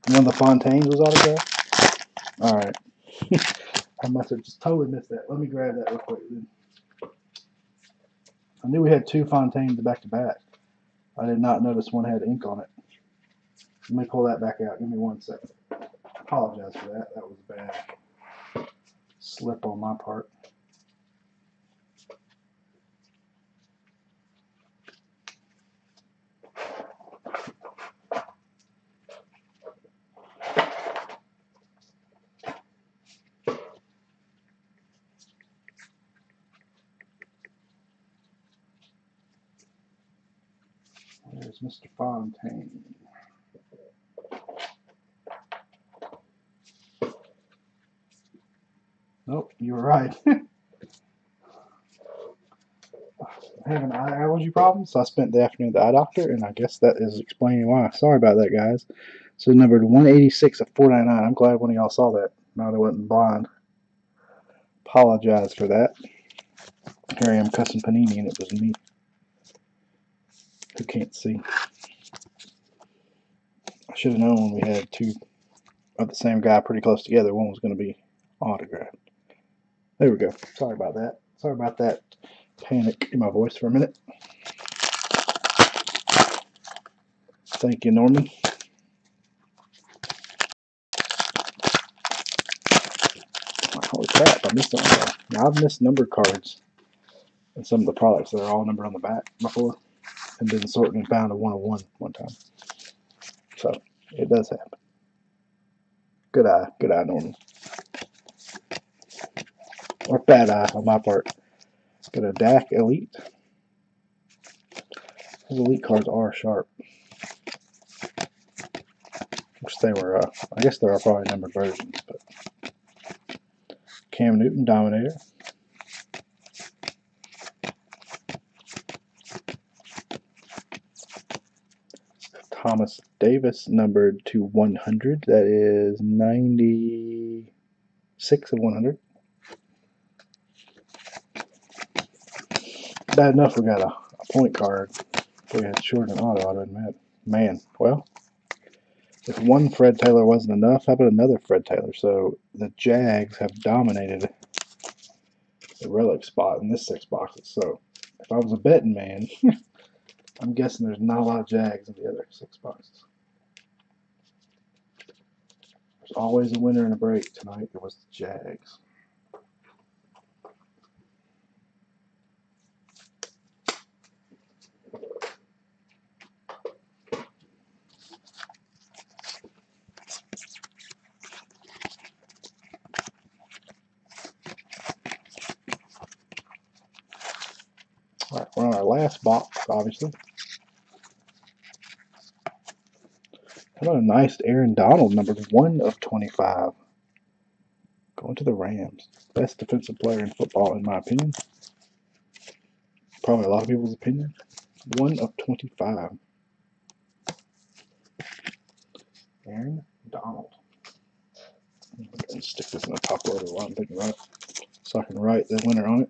One of the Fontaines was autographed? Alright. I must have just totally missed that. Let me grab that real quick then. I knew we had 2 Fontaines back to back. I did not notice one had ink on it. Let me pull that back out. Give me 1 second. Apologize for that. That was a bad slip on my part. There's Mr. Fontaine. Nope, you were right. having eye allergy problems, so I spent the afternoon at the eye doctor, and I guess that is explaining why. Sorry about that, guys. So numbered 186 of 499. I'm glad one of y'all saw that. Now I wasn't blind. Apologize for that. Here I am cussing Panini, and it was me. Who can't see? I should have known when we had two of the same guy pretty close together. One was going to be autographed. There we go. Sorry about that. Sorry about that panic in my voice for a minute. Thank you, Norman. Holy crap, I missed that. Now, I've missed numbered cards and some of the products that are all numbered on the back before and been sorting and found a 101 one time. So, it does happen. Good eye, Norman. Or bad eye on my part. Got a DAC Elite. Those Elite cards are sharp. Which they were, I guess there are probably numbered versions, but Cam Newton Dominator. Thomas Davis numbered to 100. That is 96 of 100. Bad enough we got a point card. If we had short and auto, I'd have been mad. Man, well, if one Fred Taylor wasn't enough, how about another Fred Taylor? So the Jags have dominated the relic spot in this 6 boxes. So if I was a betting man, I'm guessing there's not a lot of Jags in the other 6 boxes. There's always a winner and a break. Tonight it was the Jags. Alright, we're on our last box, obviously. How about a nice Aaron Donald, numbered 1 of 25. Going to the Rams. Best defensive player in football, in my opinion. Probably a lot of people's opinion. 1 of 25. Aaron Donald. And stick this in a top loader while I'm thinking right, so I can write the winner on it.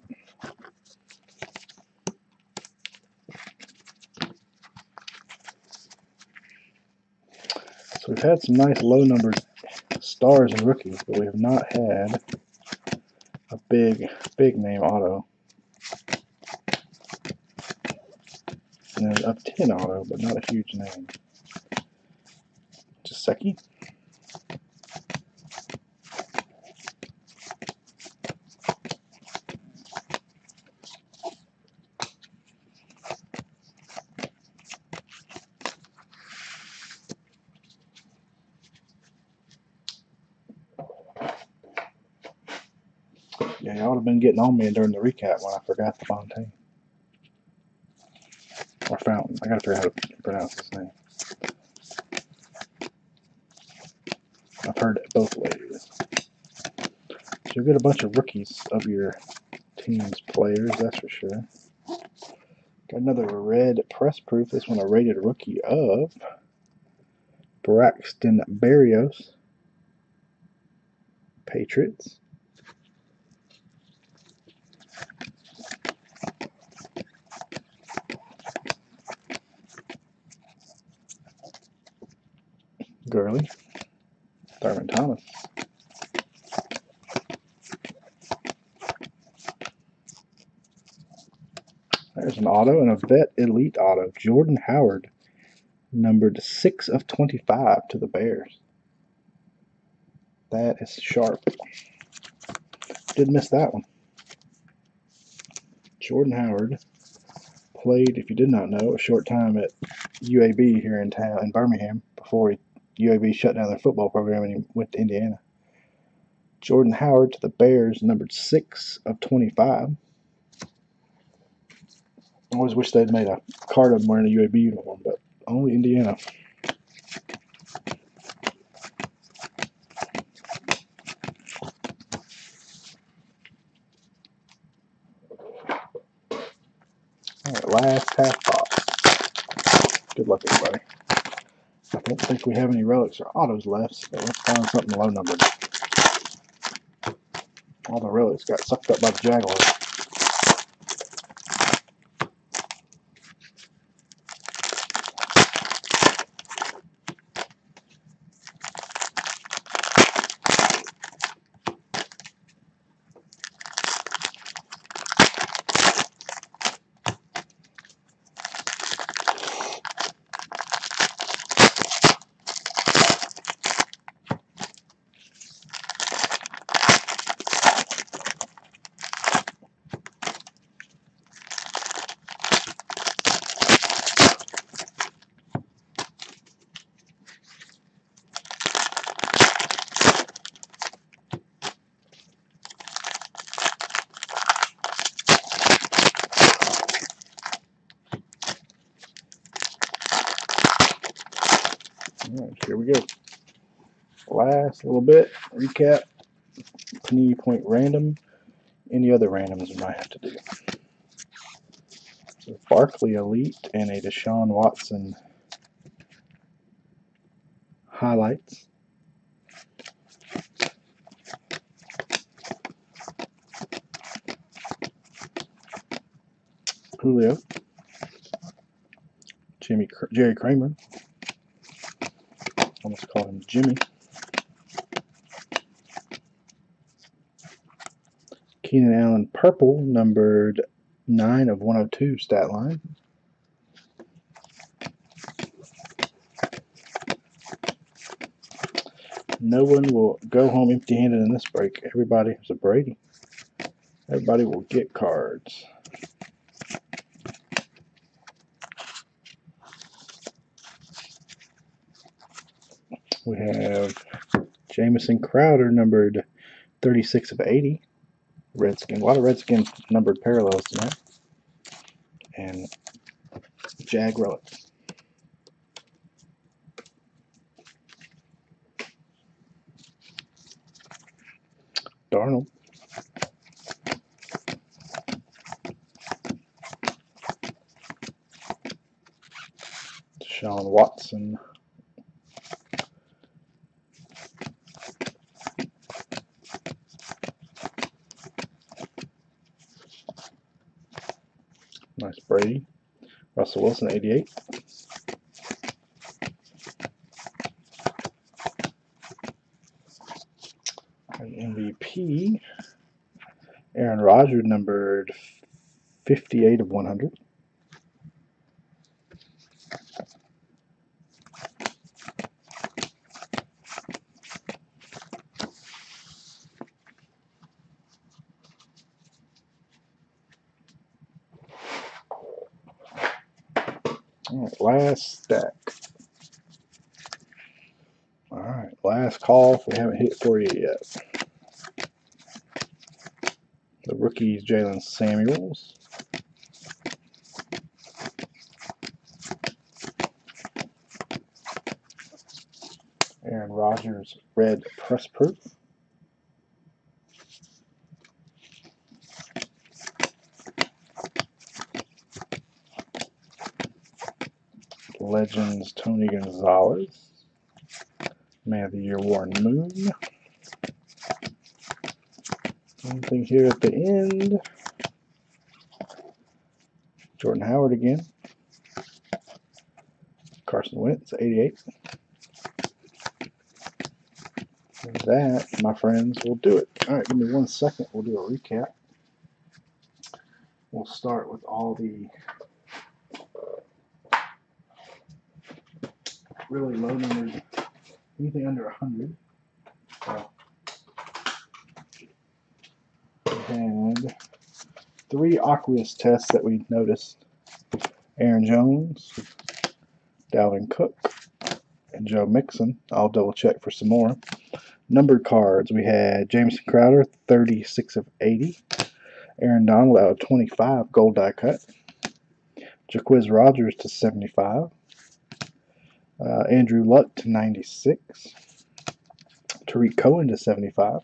So we've had some nice low numbered stars and rookies, but we have not had a big name auto. And a 10 auto, but not a huge name. Jasecki. Yeah, y'all would have been getting on me during the recap when I forgot the Fontaine. Or Fountain. I gotta figure out how to pronounce his name. I've heard it both ways. So you'll get a bunch of rookies of your team's players, that's for sure. Got another red press proof. This one a rated rookie of Braxton Berrios, Patriots. Gurley, Thurman Thomas. There's an auto and a vet elite auto. Jordan Howard, numbered 6 of 25 to the Bears. That is sharp. Did miss that one. Jordan Howard played, if you did not know, a short time at UAB here in town, in Birmingham, before UAB shut down their football program and he went to Indiana. Jordan Howard to the Bears, numbered 6 of 25. I always wish they'd made a card of him wearing a UAB uniform, but only Indiana. Alright, last half box. Good luck, everybody. I don't think we have any relics or autos left, so let's find something low numbered. All the relics got sucked up by the Jaguars. Alright, here we go. Last little bit, recap, Panini Point random, any other randoms we might have to do. So Barkley Elite and a Deshaun Watson highlights. Julio, Jerry Kramer, almost call him Jimmy. Keenan Allen purple, numbered 9 of 102 stat line. No one will go home empty-handed in this break. Everybody is a Brady. Everybody will get cards. We have Jamison Crowder, numbered 36 of 80. Redskin. A lot of Redskin numbered parallels tonight. And Jag relics. Darnold. Deshaun Watson. Nice Brady. Russell Wilson, 88. MVP. Aaron Rodgers, numbered 58 of 100. Alright, last stack. Alright, last call if we haven't hit for you yet. The rookies, Jalen Samuels. Aaron Rodgers, red press proof. Legends, Tony Gonzalez. Man of the Year, Warren Moon. Anything here at the end. Jordan Howard again. Carson Wentz, 88. And that, my friends, will do it. Alright, give me 1 second. We'll do a recap. We'll start with all the really low numbers. Anything under 100. So, we had 3 aqueous tests that we noticed. Aaron Jones, Dalvin Cook, and Joe Mixon. I'll double check for some more. Numbered cards, we had Jamison Crowder, 36 of 80. Aaron Donald out of 25, gold die cut. Jaquiz Rogers to 75. Andrew Luck to 96. Tariq Cohen to 75.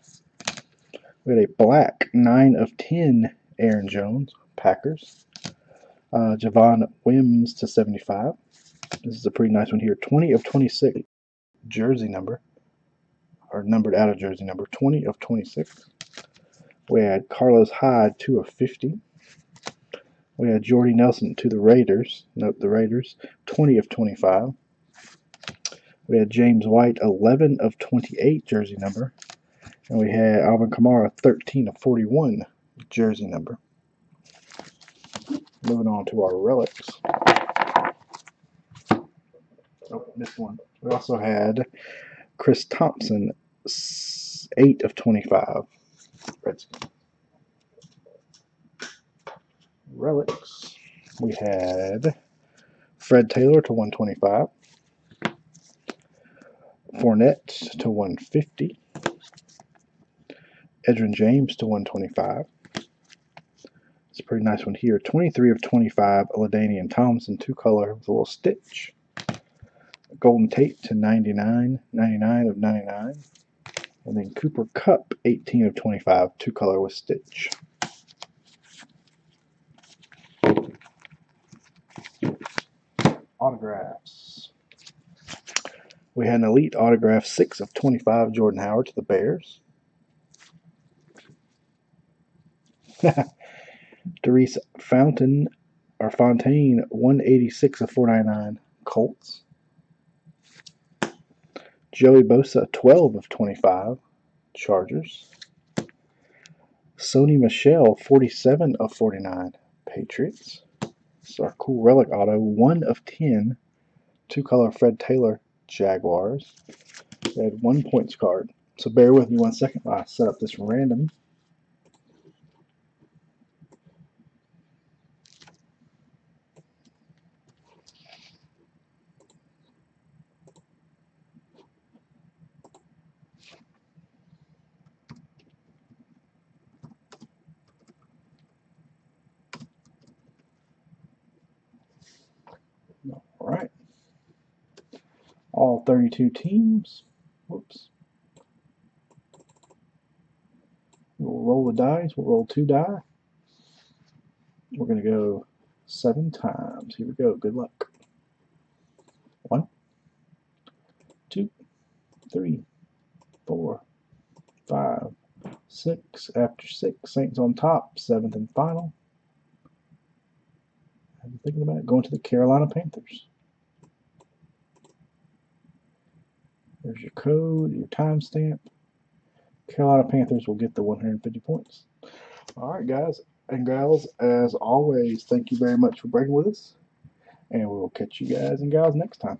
We had a black 9 of 10 Aaron Jones, Packers. Javon Wims to 75. This is a pretty nice one here. 20 of 26 jersey number, or numbered out of jersey number. 20 of 26. We had Carlos Hyde 2 of 50. We had Jordy Nelson to the Raiders. Nope, the Raiders. 20 of 25. We had James White 11 of 28 jersey number. And we had Alvin Kamara 13 of 41 jersey number. Moving on to our relics. Oh, missed one. We also had Chris Thompson 8 of 25 Redskins. Relics. We had Fred Taylor to 125. Fournette to 150. Edgerrin James to 125. It's a pretty nice one here. 23 of 25 LaDainian Tomlinson, 2-color with a little stitch. Golden Tate to 99. 99 of 99. And then Cooper Kupp 18 of 25, 2-color with stitch. Autographs. We had an elite autograph 6 of 25 Jordan Howard to the Bears. Darius Fontaine 186 of 499 Colts. Joey Bosa 12 of 25 Chargers. Sony Michel 47 of 49 Patriots. This is our cool relic auto 1 of 10 2-color Fred Taylor Jaguars. We had 1 points card. So bear with me 1 second while I set up this random. All right. All 32 teams. Whoops. We'll roll the dice. We'll roll 2 die. We're going to go 7 times. Here we go. Good luck. 1, 2, 3, 4, 5, 6. After 6, Saints on top. 7th and final. I'm thinking about going to the Carolina Panthers. There's your code, your timestamp. Carolina Panthers will get the 150 points. All right, guys and gals, as always, thank you very much for breaking with us. And we will catch you guys and gals next time.